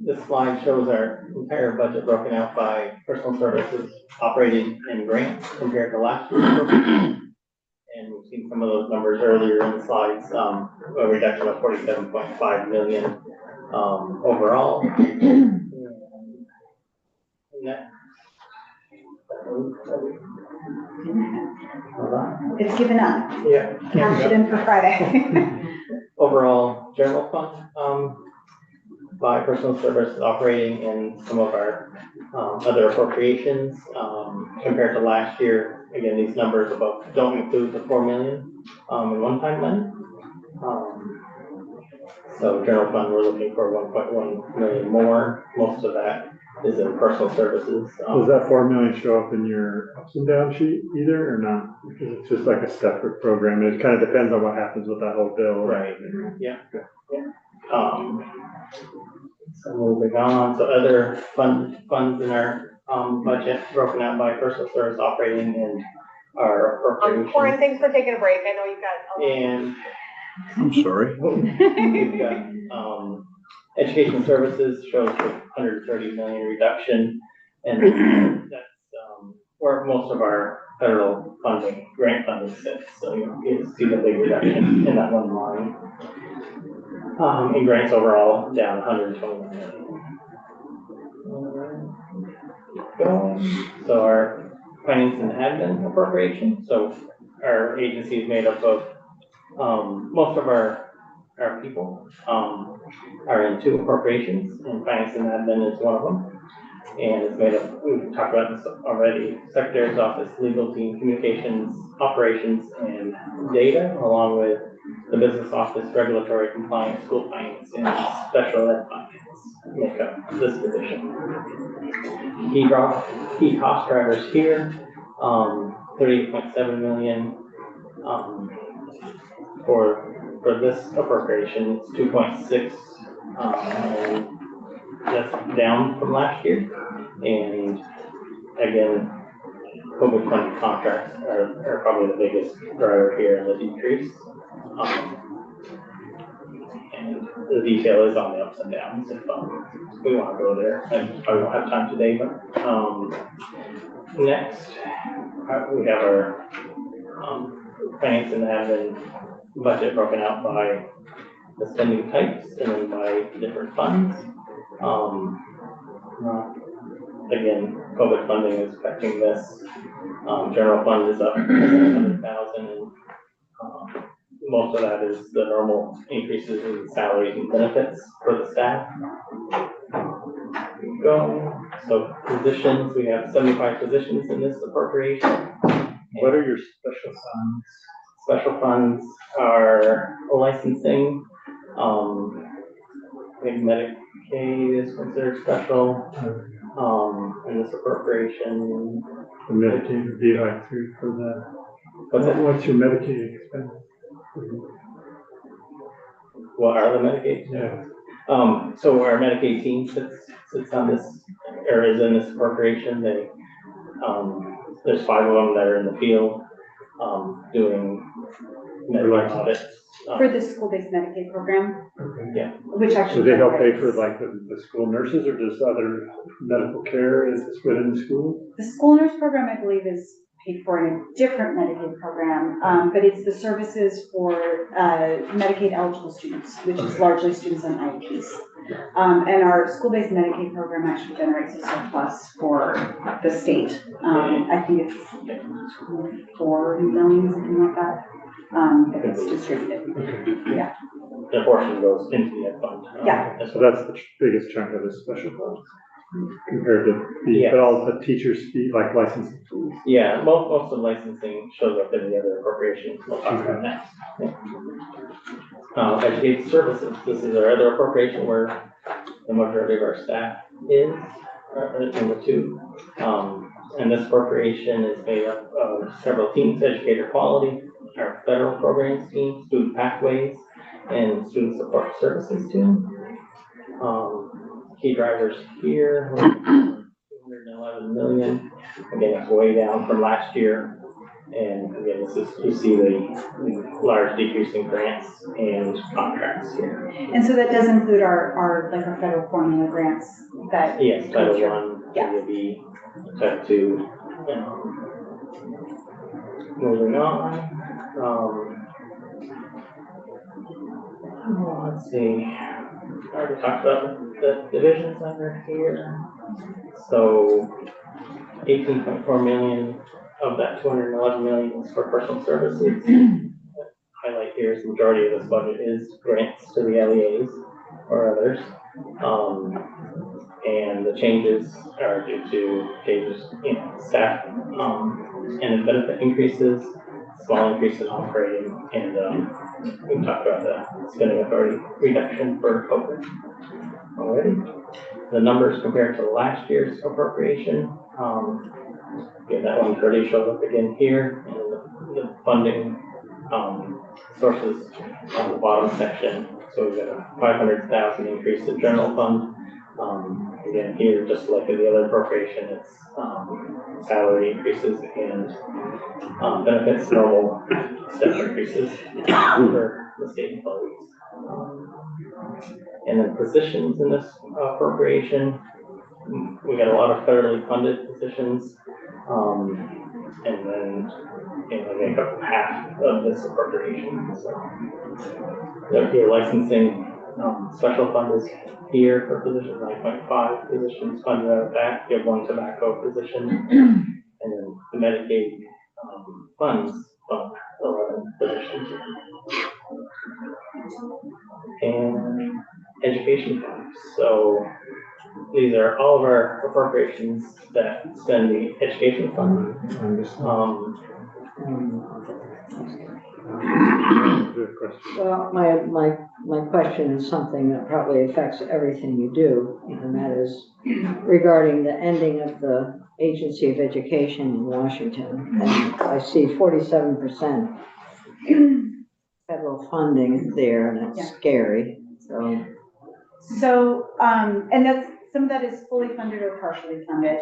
this slide shows our entire budget broken out by personal services, operating and grants compared to last year. And we've seen some of those numbers earlier in the slides, a reduction of 47.5 million, overall. Next. Hold on. It's given up. Yeah. Cash it in for Friday. Overall general fund, by personal services operating and some of our, other appropriations, compared to last year. Again, these numbers above don't include the 4 million, in one-time money. So general fund, we're looking for 1.1 million more. Most of that is in personal services. Does that 4 million show up in your ups and down sheet either or not? Because it's just like a separate program. It kind of depends on what happens with that whole bill. Right, yeah. So moving on, so other funds in our, budget broken out by personal service operating and our Corin, appropriations. thanks for taking a break. I know you've got a lot. And I'm sorry. we've got, education services shows a 130 million reduction. And that's, where most of our federal funding, grant funding sits. So you see the big reduction in that one line. In grants overall, down 120 million. So our finance and admin appropriation, so our agency is made up of, most of our people, are in 2 appropriations, and finance and admin is one of them. And it's made up, we've talked about this already, Secretary's Office, legal team, communications, operations, and data, along with the business office, regulatory compliance, school finance, and special ed finance make up this division. Key cost drivers here, 38.7 million, for this appropriation, it's 2.6, and that's down from last year. And again, COVID funding contracts are probably the biggest driver here in the decrease. And the detail is on the ups and downs if we want to go there. And I won't have time today, but next we have our finance and admin budget broken out by the spending types and then by different funds. Again, COVID funding is affecting this. General fund is up 700,000, and most of that is the normal increases in salaries and benefits for the staff. So positions, we have 75 positions in this appropriation. What are your special funds? Special funds are licensing, I think Medicaid is considered special, in this appropriation. The Medicaid would be like through for the, What's it? what's your Medicaid expense? What are the Medicaid? Yeah. So our Medicaid team sits on this, or is in this appropriation. They, there's 5 of them that are in the field, doing Medicaid audits. For the school-based Medicaid program, Okay. Yeah. which actually. So they help pay for generates- like the school nurses or just other medical care is within the school? The school nurse program, I believe, is paid for in a different Medicaid program, but it's the services for Medicaid eligible students, which is largely students on IEPs. And our school-based Medicaid program actually generates a surplus for the state. I think it's 4 million, something like that, if it's distributed. Yeah. The portion goes into the ed fund. Yeah. So that's the biggest chunk of the special funds compared to the, Yes. but all the teachers' fee, like licensing fees. Yeah, most of the licensing shows up in the other appropriations. We'll talk about next. Yeah. Education services, this is our other appropriation where the majority of our staff is, number 2. And this appropriation is made up of several teams: educator quality, our federal programs team, student pathways, and student support services team. Key drivers here, 211 million. Again, it's way down from last year. And again, this is, you see the large decrease in grants and contracts here. And so that does include our federal formula grants that. Yes, come Title through. I, Yeah. Title B, Title II. Moving on, let's see, I already talked about the divisions under here. So 18.4 million of that 211 million is for personal services. Highlight here is the majority of this budget is grants to the LEAs or others. And the changes are due to changes in staff and benefit increases, small increase in operating, and we talked about the spending authority reduction for COVID already. The numbers compared to last year's appropriation, again, that 130 shows up again here, and the funding sources on the bottom section. So we've got a 500,000 increase in general fund. Again, here, just like in the other appropriation, it's salary increases and benefits, normal step increases for the state employees. And then positions in this appropriation, we got a lot of federally funded positions, and then they make up half of this appropriation. So your licensing special fund is here for position 9.5 positions funded out of that. You have one tobacco position, and then the Medicaid funds fund 11 positions. And education funds. So these are all of our appropriations that spend the education fund. Well, my question is something that probably affects everything you do, and that is regarding the ending of the Agency of Education in Washington. And I see 47% federal funding there, and it's scary, so. So, and that's, some of that is fully funded or partially funded.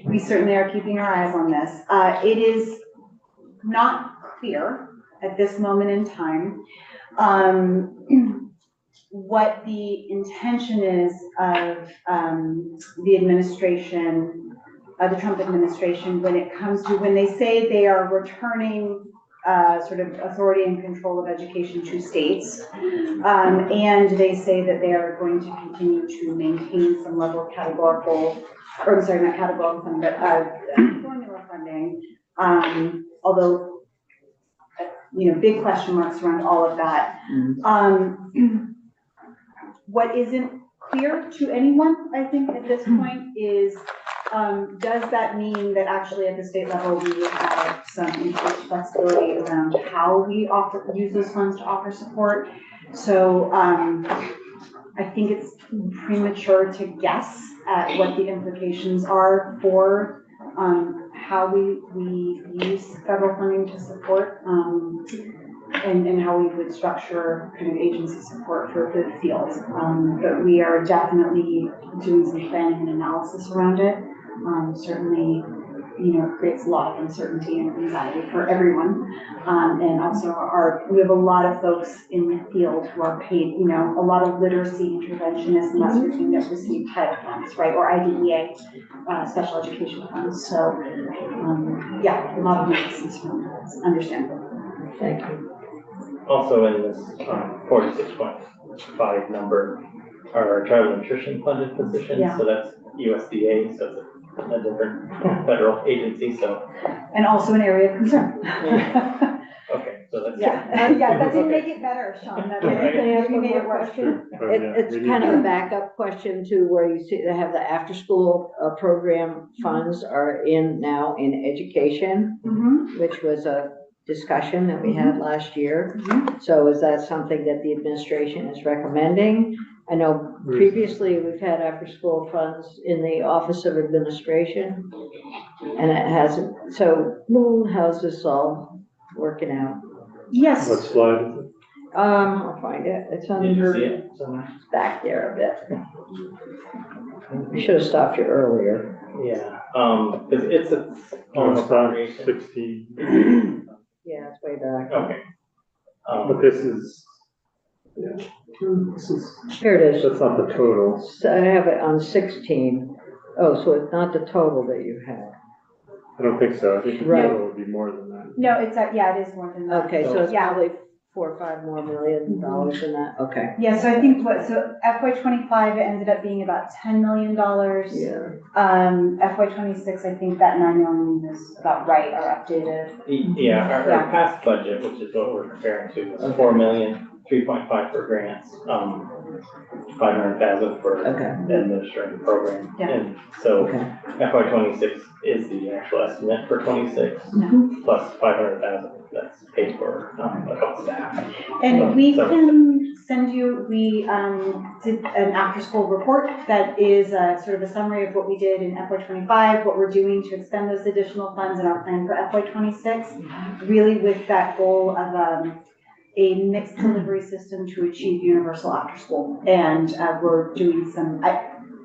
We certainly are keeping our eyes on this. It is not clear at this moment in time what the intention is of the administration, the Trump administration, when it comes to, when they say they are returning sort of authority and control of education to states, and they say that they are going to continue to maintain some level of categorical, or I'm sorry, not categorical funding, but formula funding, although, big question marks around all of that. What isn't clear to anyone, I think, at this point is, does that mean that actually at the state level we would have some increased flexibility around how we use those funds to offer support? So I think it's premature to guess at what the implications are for how we use federal funding to support and how we would structure kind of agency support for the field. But we are definitely doing some planning and analysis around it. Certainly, it creates a lot of uncertainty and anxiety for everyone. And also we have a lot of folks in the field who are paid, a lot of literacy interventionists and that sort of thing that receive title funds, right? Or IDEA, special education funds. So, a lot of nervousness from that. It's understandable. Thank you. Also in this 46.5 number are child nutrition funded positions. Yeah. So that's USDA, so it's a different federal agency. So, and also an area of concern. Okay, so that's that didn't make it better, Sean. That made it worse. It's kind of a backup question to where you see they have the after-school program funds are now in education, which was a discussion that we had last year. So is that something that the administration is recommending? I know previously we've had after-school funds in the Office of Administration, and it hasn't. So how's this all working out? Yes. What slide is it? I'll find it. It's Did you see under, it somewhere? back there a bit. I should have stopped you earlier. Yeah, cause it's its own It's on appropriation. 16, Yeah, it's way back. Okay. but this is, yeah, this is, Here it is. that's not the total. So I have it on 16. Oh, so it's not the total that you have. I don't think so. I think the Right. total would be more than that. No, it's, yeah, it is more than that. Okay, so it's Yeah. probably $4 or $5 more million than that. Okay. Yeah, so I think so FY '25, it ended up being about $10 million. Yeah. FY '26, I think that 9 million is about right or updated. Yeah, our Yeah. past budget, which is what we're comparing to, was 4 million, 3.5 for grants, 500,000 for Okay. administrative program. Yeah. And so Okay. FY '26 is the actual estimate for '26, plus 500,000 that's paid for, a couple staff. And we So- can send you, we did an after-school report that is sort of a summary of what we did in FY '25, what we're doing to expend those additional funds in our plan for FY '26, really with that goal of a mixed delivery system to achieve universal after-school. And we're doing some,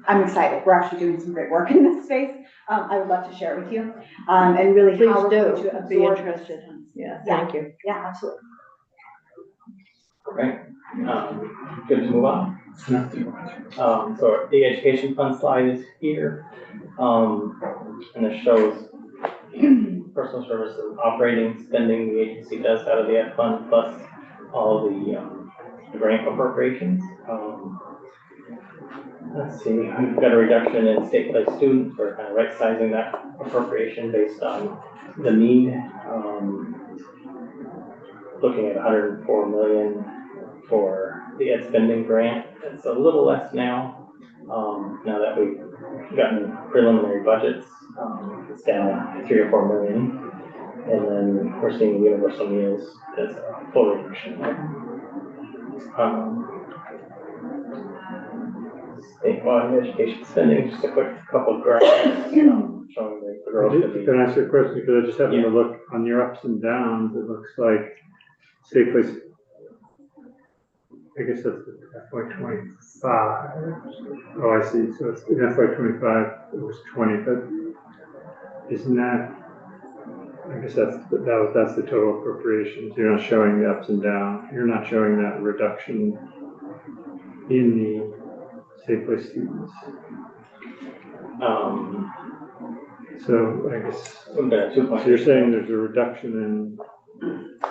I'm excited, we're actually doing some great work in this space. I would love to share it with you, and really Please how we're going do. to I'd be absorb. interested. Yeah, thank you. Yeah, absolutely. Right, good to move on. So the education fund slide is here, and it shows personal services operating spending the agency does out of the ed fund, plus all the grant appropriations. Let's see, we've got a reduction in state place students. We're kind of right sizing that appropriation based on the need. Looking at 104 million for the ed spending grant. It's a little less now, now that we've gotten preliminary budgets. It's down 3 or 4 million. And then we're seeing universal meals as a full reduction. Statewide education spending, just a quick couple of graphs, showing the growth of the. Can I ask you a question? Because I just happened Yeah. to look on your ups and downs, it looks like state place, I guess that's the FY '25. Oh, I see. So it's in FY '25, it was 20, but isn't that, I guess that's the total appropriations. You're not showing the ups and downs. You're not showing that reduction in the state place students. So I guess, We've got so you're saying there's a reduction in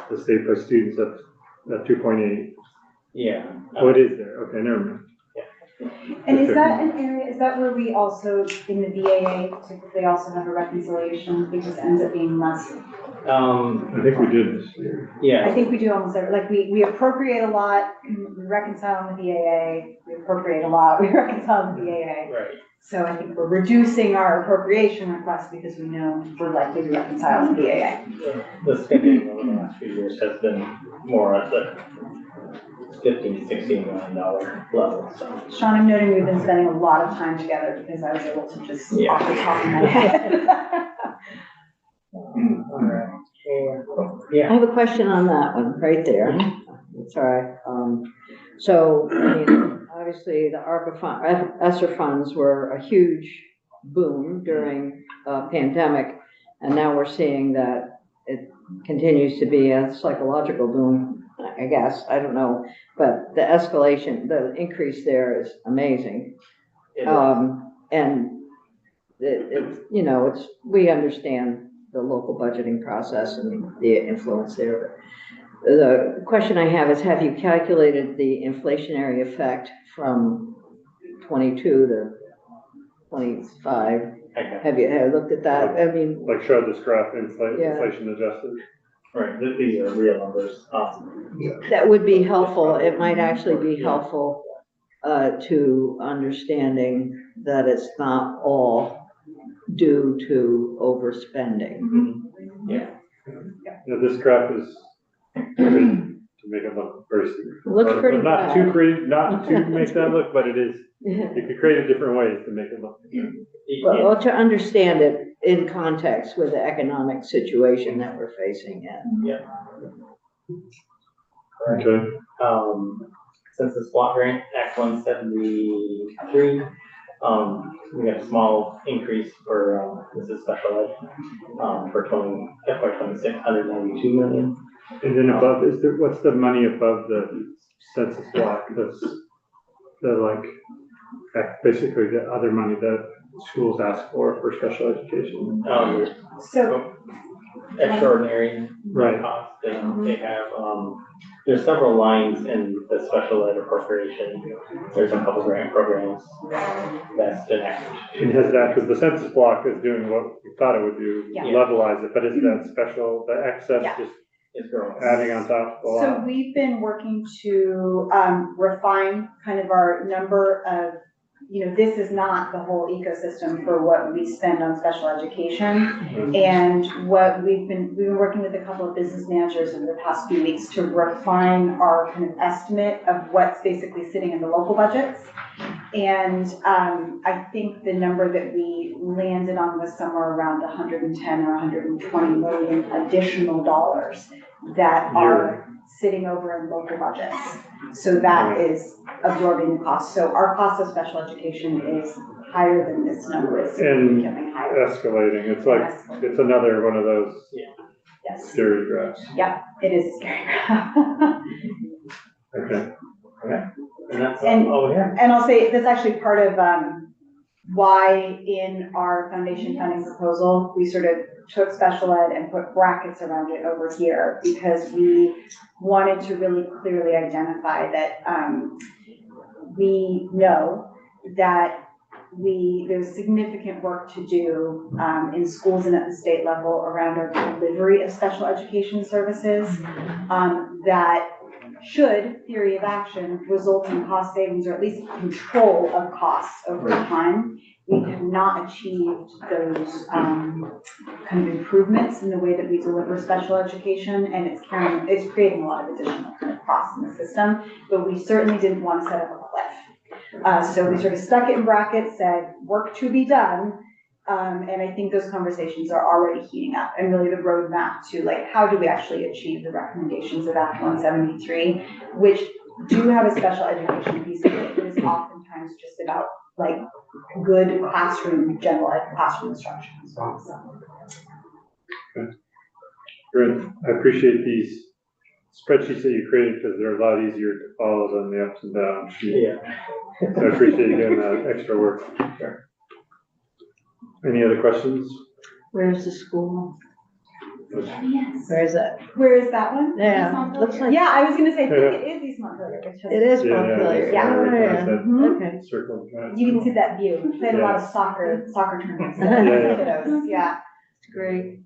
the state plus students at 2.8. Yeah. Oh, it is there. Okay, never mind. And is that an area, is that where we also, in the VAA, typically also have a reconciliation, because it ends up being less? I think we did this year. I Yeah, think we do almost every, like, we appropriate a lot, we reconcile in the VAA, we appropriate a lot, we reconcile in the VAA. right. So I think we're reducing our appropriation request because we know we're likely to reconcile in the VAA. The spending over the last few years has been more at the $15, $16 million level, so. Sean, I'm noting we've been spending a lot of time together because I was able to just Yeah. off the top of my head. All right. I Yeah, have a question on that one, right there. It's all right. So, I mean, obviously, the ARPA fund, ESSER funds were a huge boom during pandemic, and now we're seeing that it continues to be a psychological boom, I guess, I don't know, but the escalation, the increase there is amazing. it is. And it's, you know, it's, we understand the local budgeting process and the influence there. The question I have is, have you calculated the inflationary effect from 22 to 25? Okay. Have you looked at that? I mean, Like show this graph, Yeah. inflation adjusted. Right, these are real numbers. that would be helpful. It might actually be helpful to understanding that it's not all due to overspending. Yeah. Now, this graph is to make it look very. Looks or pretty not too bad. creative, not to make that look, but it is. You could create it different ways to make it look. Well, to understand it in context with the economic situation that we're facing in. Okay. Census Block Grant Act 173. We got a small increase for, this is special ed, for FY 26, 192 million. And then above, what's the money above the census block? That's basically the other money that schools ask for special education. So, Extraordinary Right. costs. They have, there's several lines in the special ed appropriation. There's a couple grant programs that's enacted. And has that, because the census block is doing what we thought it would do, Yeah. levelize it, but is that special, the excess Yeah. just It's growing. adding on top of a so lot? we've been working to refine kind of our number of, this is not the whole ecosystem for what we spend on special education. And what we've been working with a couple of business managers over the past few weeks to refine our kind of estimate of what's basically sitting in the local budgets. And I think the number that we landed on was somewhere around 110 or 120 million additional dollars that are sitting over in local budgets. So that is absorbing the cost. So our cost of special education is higher than this number. It's And becoming higher. escalating, it's like, it's another one of those Yes. scary graphs. Yeah, it is scary. Okay. And that's And- all we have. And I'll say, that's actually part of why in our foundation funding proposal, we sort of took special ed and put brackets around it over here, because we wanted to really clearly identify that we know that there's significant work to do in schools and at the state level around our delivery of special education services that should, theory of action, result in cost savings, or at least control of costs over time. We have not achieved those kind of improvements in the way that we deliver special education, and it's creating a lot of additional kind of costs in the system, but we certainly didn't want to set up a cliff. So we sort of stuck it in brackets, said, work to be done, and I think those conversations are already heating up, and really the roadmap to how do we actually achieve the recommendations of Act 173, which do have a special education piece of it, but is oftentimes just about good general ed classroom instruction as well. So. Great, I appreciate these spreadsheets that you created, because they're a lot easier to follow than the ups and downs. Yeah. So I appreciate you doing that extra work. Sure. Any other questions? Where's the school? Yes. Where is that? Where is that one? Yeah, East Montpelier? looks like- Yeah, I was gonna say, I think it is East Montpelier. It is Yeah, Montpelier. yeah, Oh, right, yeah. that Mhm. Okay. circle. You can see that view. We played a lot of soccer tournaments. with kiddos. Yeah. It's great.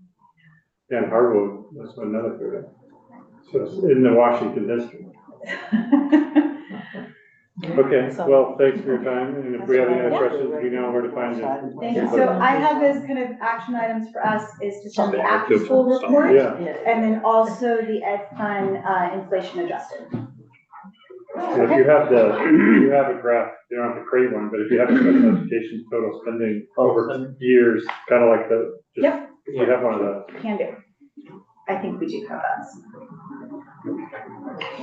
Yeah, and Harwood, that's another good. So it's in the Washington district. Okay, well, thanks for your time, and if we have any other questions, we know where to find you. Thank you. So I have as kind of action items for us is to send the after school report, Yeah, and then also the Ed Fund inflation adjusted. and if you have a graph, you don't have to create one, but if you have a special education total spending over years, kind of like Yep. you have one of those. Can do. I think we do have that.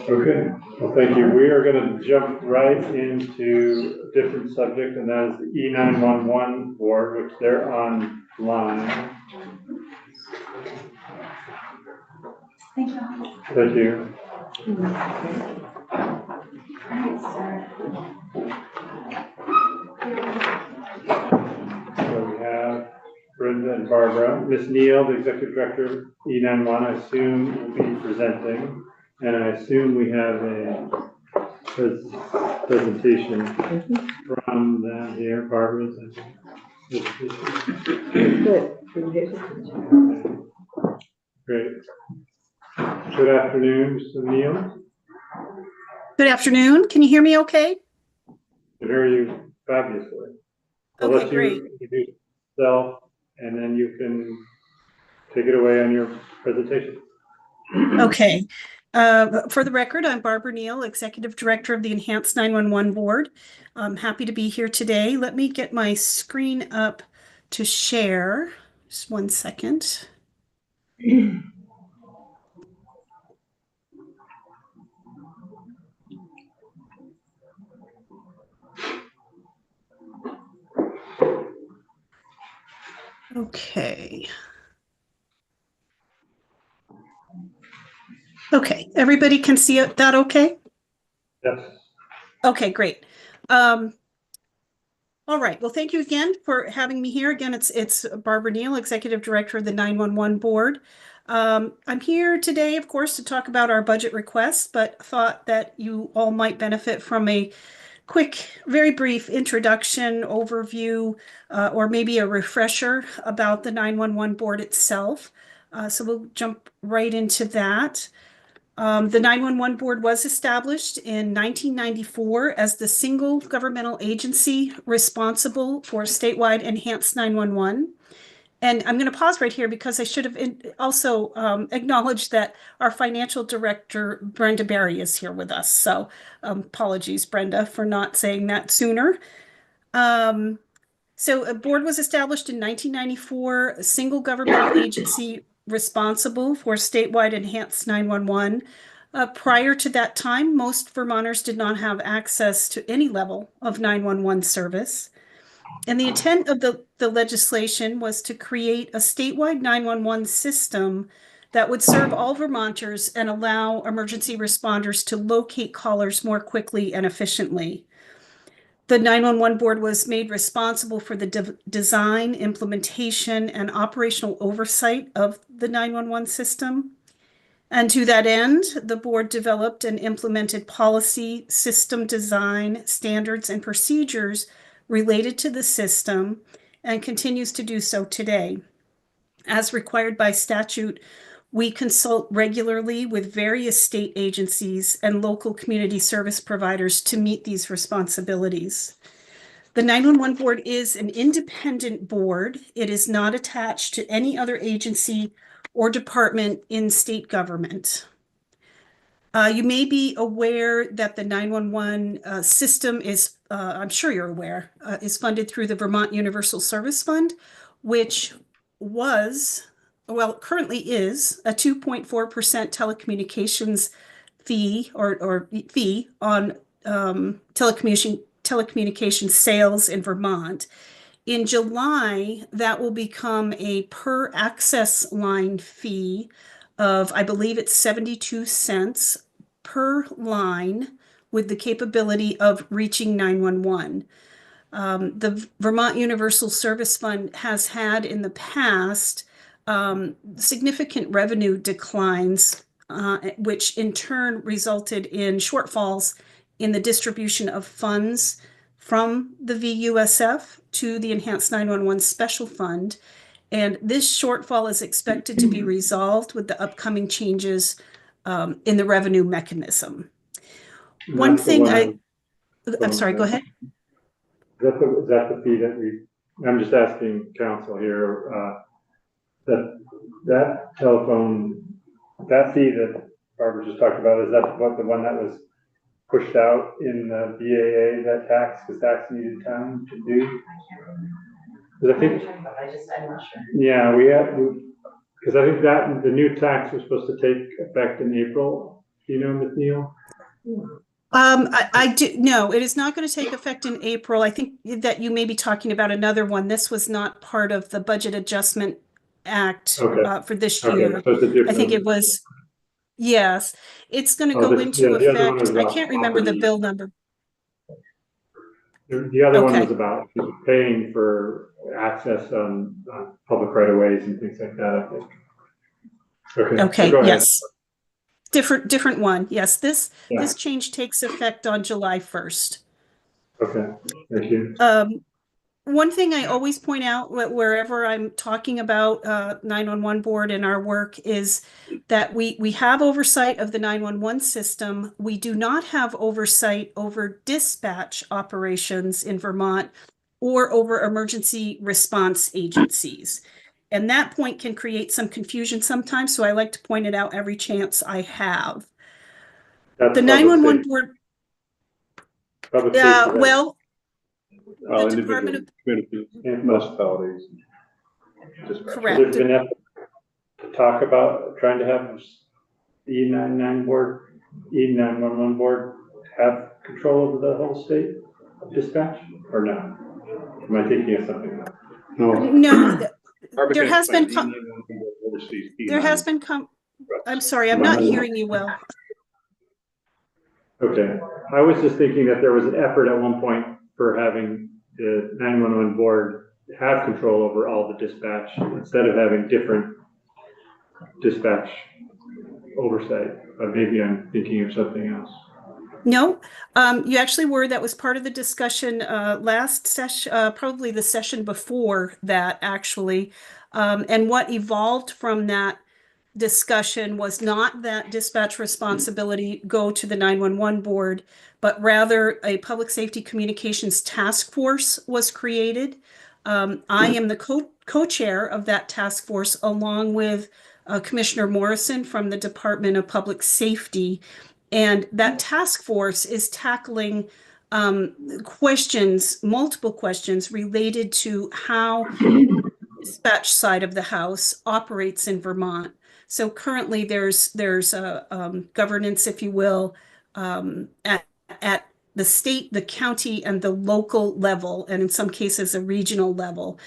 Okay, well, thank you. We are gonna jump right into a different subject, and that is the E911 board, which they're online. Thank you. Thank you. So we have Brenda and Barbara. Ms. Neal, the Executive Director of E91, I assume will be presenting. And I assume we have a presentation from them here. Barbara's. Good. Great. Good afternoon, Mr. Neal. Good afternoon. Can you hear me okay? I hear you fabulously. I'll Okay, let great. you introduce yourself, and then you can take it away on your presentation. Okay. For the record, I'm Barbara Neal, Executive Director of the Enhanced 911 Board. I'm happy to be here today. Let me get my screen up to share. Just 1 second. Okay. Okay, everybody can see that okay? Yes. Okay, great. All right, well, thank you again for having me here. Again, it's Barbara Neal, Executive Director of the 911 Board. I'm here today, of course, to talk about our budget requests, but thought that you all might benefit from a quick, very brief introduction, overview, or maybe a refresher about the 911 Board itself. So we'll jump right into that. The 911 Board was established in 1994 as the single governmental agency responsible for statewide enhanced 911. And I'm going to pause right here because I should have also acknowledged that our financial director, Brenda Berry, is here with us. So apologies, Brenda, for not saying that sooner. So a board was established in 1994, a single governmental agency responsible for statewide enhanced 911. Prior to that time, most Vermonters did not have access to any level of 911 service. And the intent of the legislation was to create a statewide 911 system that would serve all Vermonters and allow emergency responders to locate callers more quickly and efficiently. The 911 Board was made responsible for the design, implementation, and operational oversight of the 911 system. And to that end, the board developed and implemented policy, system design, standards, and procedures related to the system and continues to do so today. As required by statute, we consult regularly with various state agencies and local community service providers to meet these responsibilities. The 911 Board is an independent board. It is not attached to any other agency or department in state government. You may be aware that the 911 system is, I'm sure you're aware, is funded through the Vermont Universal Service Fund, which was, well, currently is a 2.4% telecommunications fee or fee on telecommunication sales in Vermont. In July, that will become a per access line fee of, I believe it's 72 cents per line with the capability of reaching 911. The Vermont Universal Service Fund has had in the past significant revenue declines, which in turn resulted in shortfalls in the distribution of funds from the VUSF to the Enhanced 911 Special Fund. And this shortfall is expected to be resolved with the upcoming changes in the revenue mechanism. One thing I'm sorry, go ahead. Is that the fee that I'm just asking council here, that telephone, that fee that Barbara just talked about, is that the one that was pushed out in the BAA, that tax, because tax needed time to do? Because I think, I'm not sure. yeah, because I think that the new tax was supposed to take effect in April. Do you know, Ms. Neal? I do, no, it is not going to take effect in April. I think that you may be talking about another one. This was not part of the Budget Adjustment Act for this year. So it's a different, I think it was, yes, it's going to go into effect. I can't remember the bill number. The other one was about paying for access on public right of ways and things like that, I think. Okay, so yes. Different one. Yes, this change takes effect on July 1st. Okay, thank you. One thing I always point out wherever I'm talking about 911 Board and our work is that we have oversight of the 911 system. We do not have oversight over dispatch operations in Vermont or over emergency response agencies. And that point can create some confusion sometimes, so I like to point it out every chance I have. The 911 Board, well, the Department of communities and municipalities. Correct. There's been effort to talk about trying to have the E911 board have control over the whole state of dispatch, or not? Am I thinking of something else? No, there has been, Overseas there has been, I'm sorry, I'm not hearing you well. Okay, I was just thinking that there was an effort at one point for having the 911 board have control over all the dispatch instead of having different dispatch oversight, but maybe I'm thinking of something else. No, you actually were. That was part of the discussion last session, probably the session before that, actually. And what evolved from that discussion was not that dispatch responsibility go to the 911 board, but rather a public safety communications task force was created. I am the co-chair of that task force, along with Commissioner Morrison from the Department of Public Safety. And that task force is tackling questions, multiple questions related to how the dispatch side of the house operates in Vermont. So currently there's a governance, if you will, at the state, the county, and the local level, and in some cases a regional level.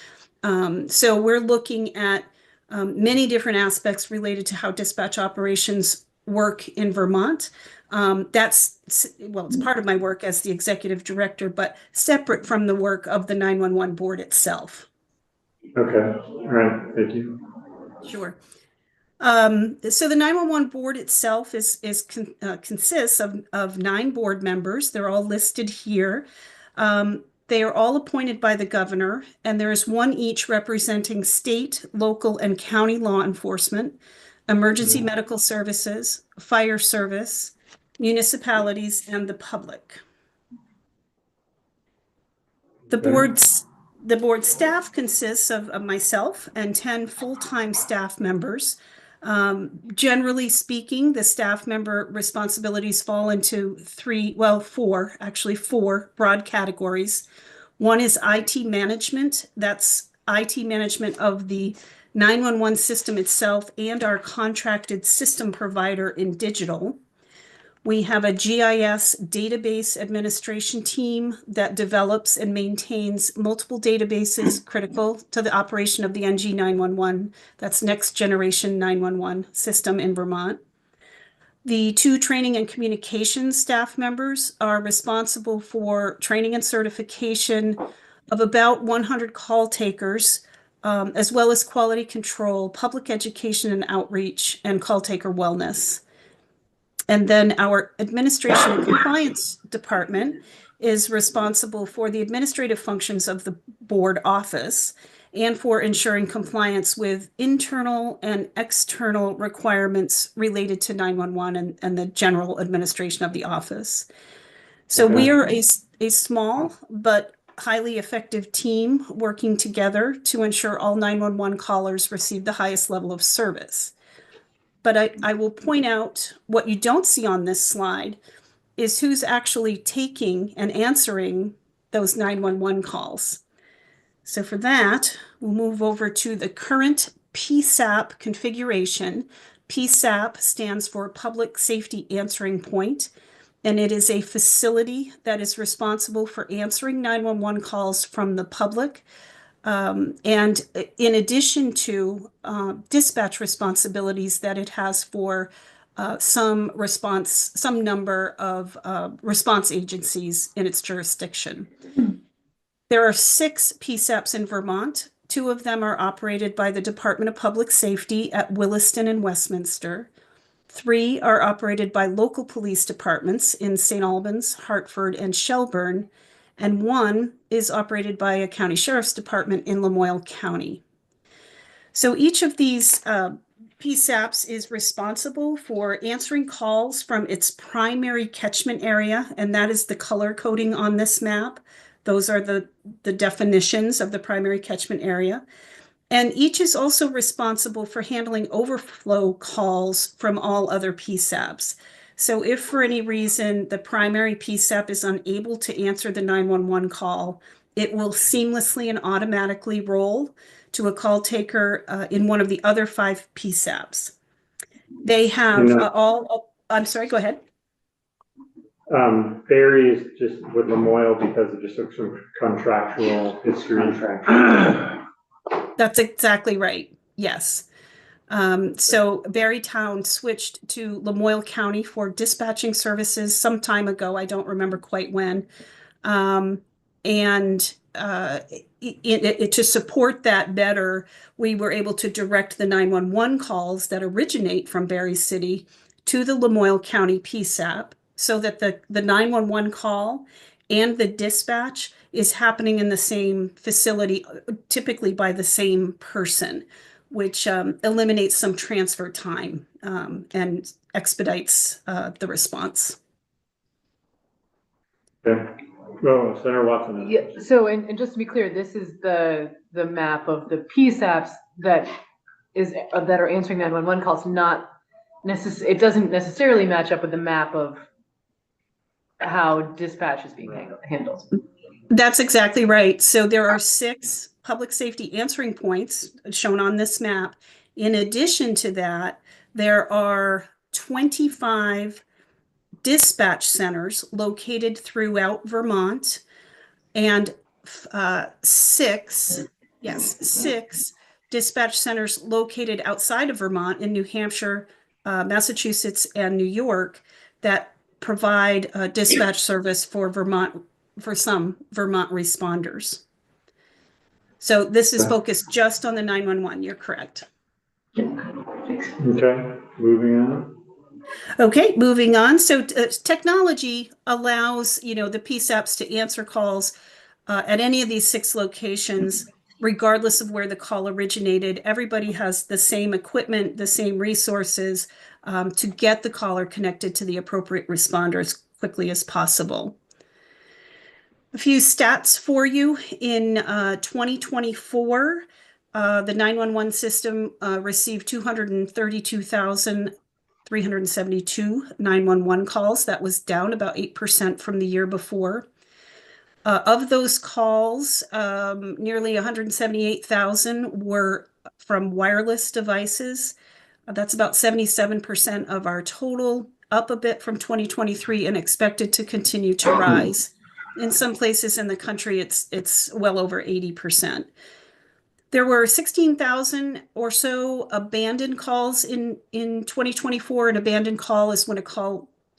So we're looking at many different aspects related to how dispatch operations work in Vermont. Well, it's part of my work as the executive director, but separate from the work of the 911 board itself. Okay, all right, thank you. Sure. So the 911 board itself consists of 9 board members. They're all listed here. They are all appointed by the governor, and there is one each representing state, local, and county law enforcement, emergency medical services, fire service, municipalities, and the public. The board staff consists of myself and 10 full-time staff members. Generally speaking, the staff member responsibilities fall into four broad categories. One is IT management. That's IT management of the 911 system itself and our contracted system provider in digital. We have a GIS database administration team that develops and maintains multiple databases critical to the operation of the NG 911. That's next generation 911 system in Vermont. The 2 training and communications staff members are responsible for training and certification of about 100 call takers, as well as quality control, public education and outreach, and call taker wellness. And then our administration and compliance department is responsible for the administrative functions of the board office and for ensuring compliance with internal and external requirements related to 911 and the general administration of the office. So we are a small but highly effective team working together to ensure all 911 callers receive the highest level of service. But I will point out what you don't see on this slide is who's actually taking and answering those 911 calls. So for that, we'll move over to the current PSAP configuration. PSAP stands for Public Safety Answering Point, and it is a facility that is responsible for answering 911 calls from the public. And in addition to dispatch responsibilities that it has for some number of response agencies in its jurisdiction. There are 6 PSAPs in Vermont. 2 of them are operated by the Department of Public Safety at Williston and Westminster. 3 are operated by local police departments in St. Albans, Hartford, and Shelburne. And 1 is operated by a county sheriff's department in Lamoille County. So each of these PSAPs is responsible for answering calls from its primary catchment area, and that is the color coding on this map. Those are the definitions of the primary catchment area. And each is also responsible for handling overflow calls from all other PSAPs. So if for any reason the primary PSAP is unable to answer the 911 call, it will seamlessly and automatically roll to a call taker in one of the other 5 PSAPs. They have I'm sorry, go ahead. Barry is just with Lamoille because of just some contractual history. That's exactly right. Yes. So Berrytown switched to Lamoille County for dispatching services some time ago. I don't remember quite when. And to support that better, we were able to direct the 911 calls that originate from Berry City to the Lamoille County PSAP so that the 911 call and the dispatch is happening in the same facility, typically by the same person, which eliminates some transfer time and expedites the response. Okay. Oh, Senator Watson. Yeah, so, and just to be clear, this is the map of the PSAPs that are answering 911 calls, not it doesn't necessarily match up with the map of how dispatch is being handled. That's exactly right. So there are 6 public safety answering points shown on this map. In addition to that, there are 25 dispatch centers located throughout Vermont and 6 dispatch centers located outside of Vermont in New Hampshire, Massachusetts, and New York that provide dispatch service for some Vermont responders. So this is focused just on the 911. You're correct. Okay, moving on. Okay, moving on. So technology allows, the PSAPs to answer calls at any of these 6 locations, regardless of where the call originated. Everybody has the same equipment, the same resources to get the caller connected to the appropriate responder as quickly as possible. A few stats for you. In 2024, the 911 system received 232,372 911 calls. That was down about 8% from the year before. Of those calls, nearly 178,000 were from wireless devices. That's about 77% of our total, up a bit from 2023 and expected to continue to rise. In some places in the country, it's well over 80%. There were 16,000 or so abandoned calls in 2024. An abandoned call is when a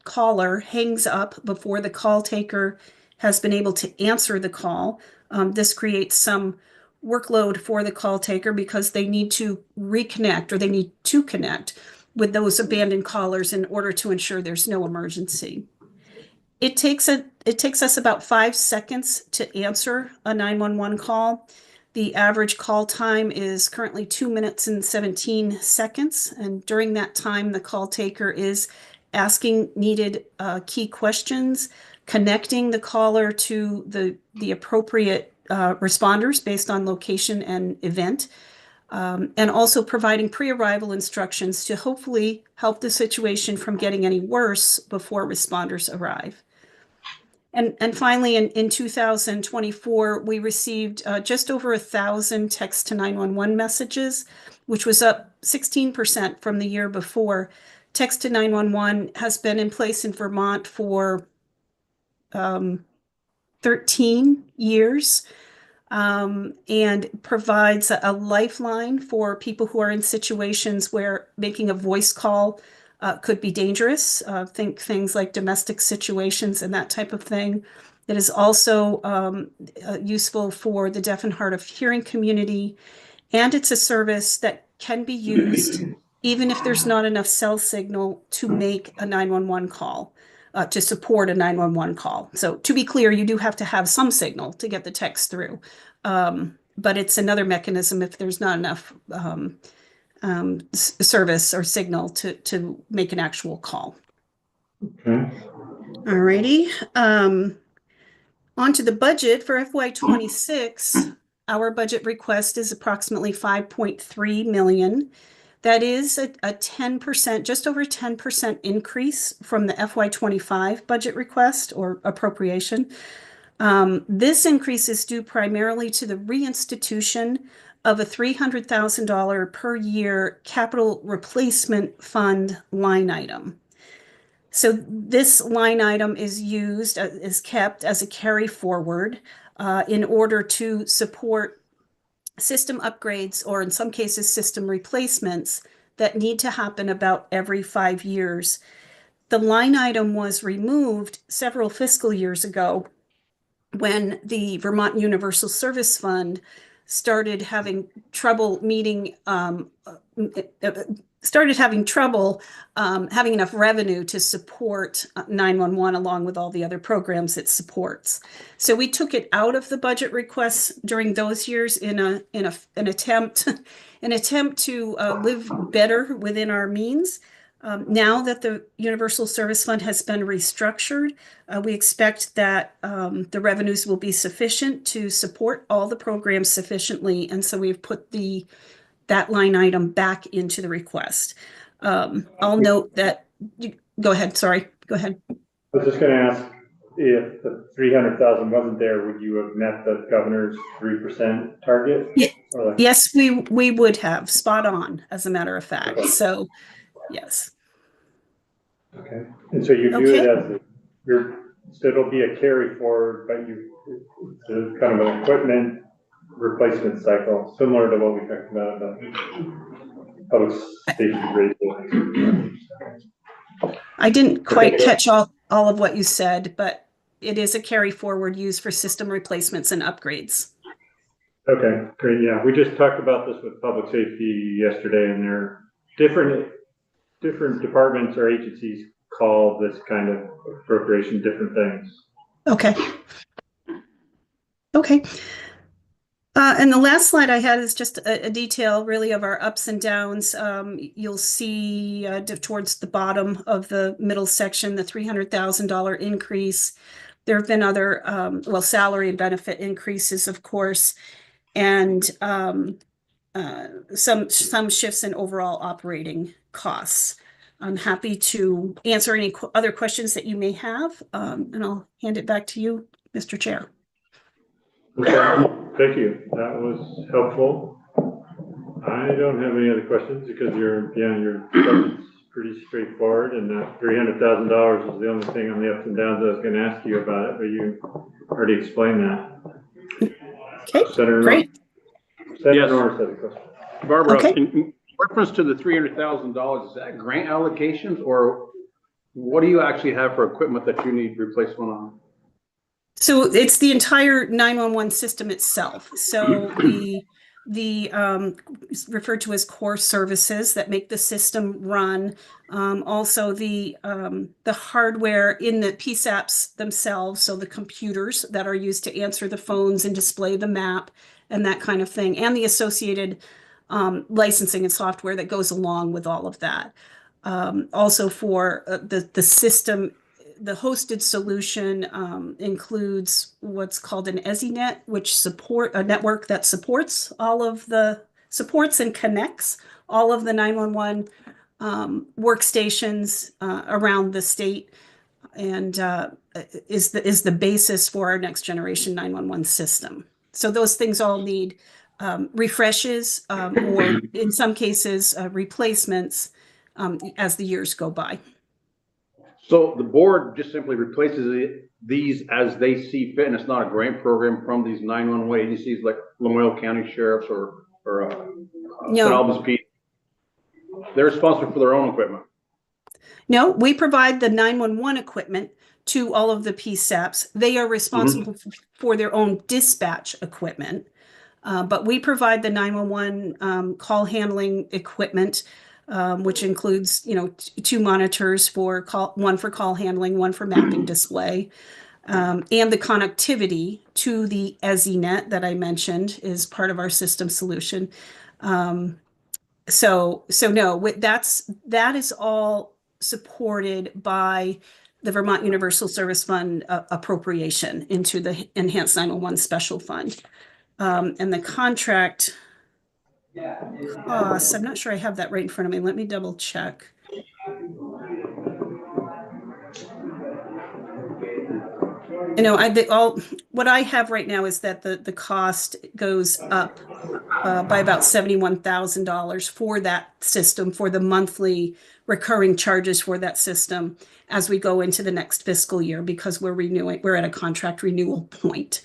caller hangs up before the call taker has been able to answer the call. This creates some workload for the call taker because they need to reconnect or they need to connect with those abandoned callers in order to ensure there's no emergency. It takes us about 5 seconds to answer a 911 call. The average call time is currently 2 minutes and 17 seconds. And during that time, the call taker is asking needed key questions, connecting the caller to the appropriate responders based on location and event, and also providing pre-arrival instructions to hopefully help the situation from getting any worse before responders arrive. And finally, in 2024, we received just over 1,000 text to 911 messages, which was up 16% from the year before. Text to 911 has been in place in Vermont for 13 years and provides a lifeline for people who are in situations where making a voice call could be dangerous. Think things like domestic situations and that type of thing. It is also useful for the deaf and hard of hearing community. And it's a service that can be used even if there's not enough cell signal to make a 911 call, to support a 911 call. So to be clear, you do have to have some signal to get the text through. But it's another mechanism if there's not enough service or signal to make an actual call. Okay. All righty. On to the budget for FY26. Our budget request is approximately 5.3 million. That is a 10%, just over 10% increase from the FY25 budget request or appropriation. This increase is due primarily to the reinstitution of a $300,000 per year capital replacement fund line item. So this line item is kept as a carry forward in order to support system upgrades, or in some cases, system replacements that need to happen about every 5 years. The line item was removed several fiscal years ago when the Vermont Universal Service Fund started having trouble meeting, having enough revenue to support 911 along with all the other programs it supports. So we took it out of the budget requests during those years in an attempt to live better within our means. Now that the Universal Service Fund has been restructured, we expect that the revenues will be sufficient to support all the programs sufficiently, and so we've put that line item back into the request. I'll note that. Go ahead. Sorry. Go ahead. I was just going to ask, if the 300,000 wasn't there, would you have met the governor's 3% target? Yeah. Yes, we would have. Spot on, as a matter of fact. Okay. So, yes. Okay. And so you view it as so it'll be a carry forward, but it's kind of an equipment replacement cycle, similar to what we talked about public safety radio. I didn't quite catch all of what you said, but it is a carry forward used for system replacements and upgrades. Okay, great. Yeah, we just talked about this with public safety yesterday, and there are different departments or agencies call this kind of appropriation different things. Okay. Okay. And the last slide I had is just a detail really of our ups and downs. You'll see towards the bottom of the middle section, the $300,000 increase. There have been other, salary and benefit increases, of course, and some shifts in overall operating costs. I'm happy to answer any other questions that you may have, and I'll hand it back to you, Mr. Chair. Okay, thank you. That was helpful. I don't have any other questions because your budget's pretty straightforward, and that $300,000 was the only thing on the ups and downs I was going to ask you about it, but you already explained that. Okay, Senator great. Senator Norris has a question. Barbara, Okay. in reference to the $300,000, is that grant allocations, or what do you actually have for equipment that you need replacement on? So it's the entire 911 system itself. So the referred to as core services that make the system run. Also the hardware in the PSAPs themselves, so the computers that are used to answer the phones and display the map and that kind of thing, and the associated licensing and software that goes along with all of that. Also for the system, the hosted solution includes what's called an EZNet, which a network that supports and connects all of the 911 workstations around the state, and is the basis for our next generation 911 system. So those things all need refreshes, or in some cases replacements as the years go by. So the board just simply replaces these as they see fit, and it's not a grant program from these 911 agencies like Lamoille County Sheriffs or St. Albans PD. They're responsible for their own equipment. No, we provide the 911 equipment to all of the PSAPs. They are responsible for their own dispatch equipment, but we provide the 911 call handling equipment, which includes, two monitors one for call handling, one for mapping display, and the connectivity to the EZNet that I mentioned is part of our system solution. So no, that is all supported by the Vermont Universal Service Fund appropriation into the Enhanced 911 Special Fund. And the contract costs, I'm not sure I have that right in front of me. Let me double check. What I have right now is that the cost goes up by about $71,000 for that system, for the monthly recurring charges for that system as we go into the next fiscal year, because we're at a contract renewal point.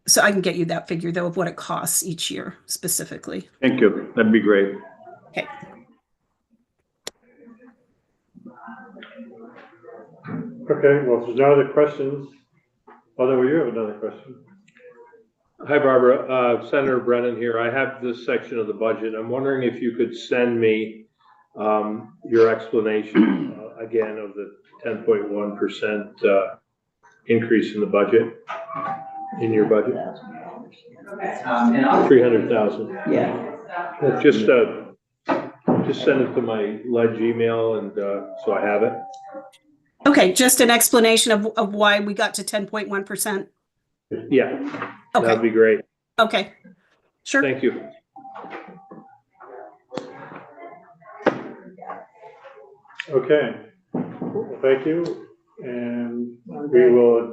So I can get you that figure though of what it costs each year specifically. Thank you. That'd be great. Okay. Okay, well, if there's no other questions, although you have another question. Hi, Barbara. Senator Brennan here. I have this section of the budget. I'm wondering if you could send me your explanation again of the 10.1% increase in the budget, in your budget. 300,000. Yeah. Just send it to my Ledge email and so I have it. Okay, just an explanation of why we got to 10.1%. Yeah, Okay, that'd be great. okay, sure. Thank you. Okay, well, thank you, and we will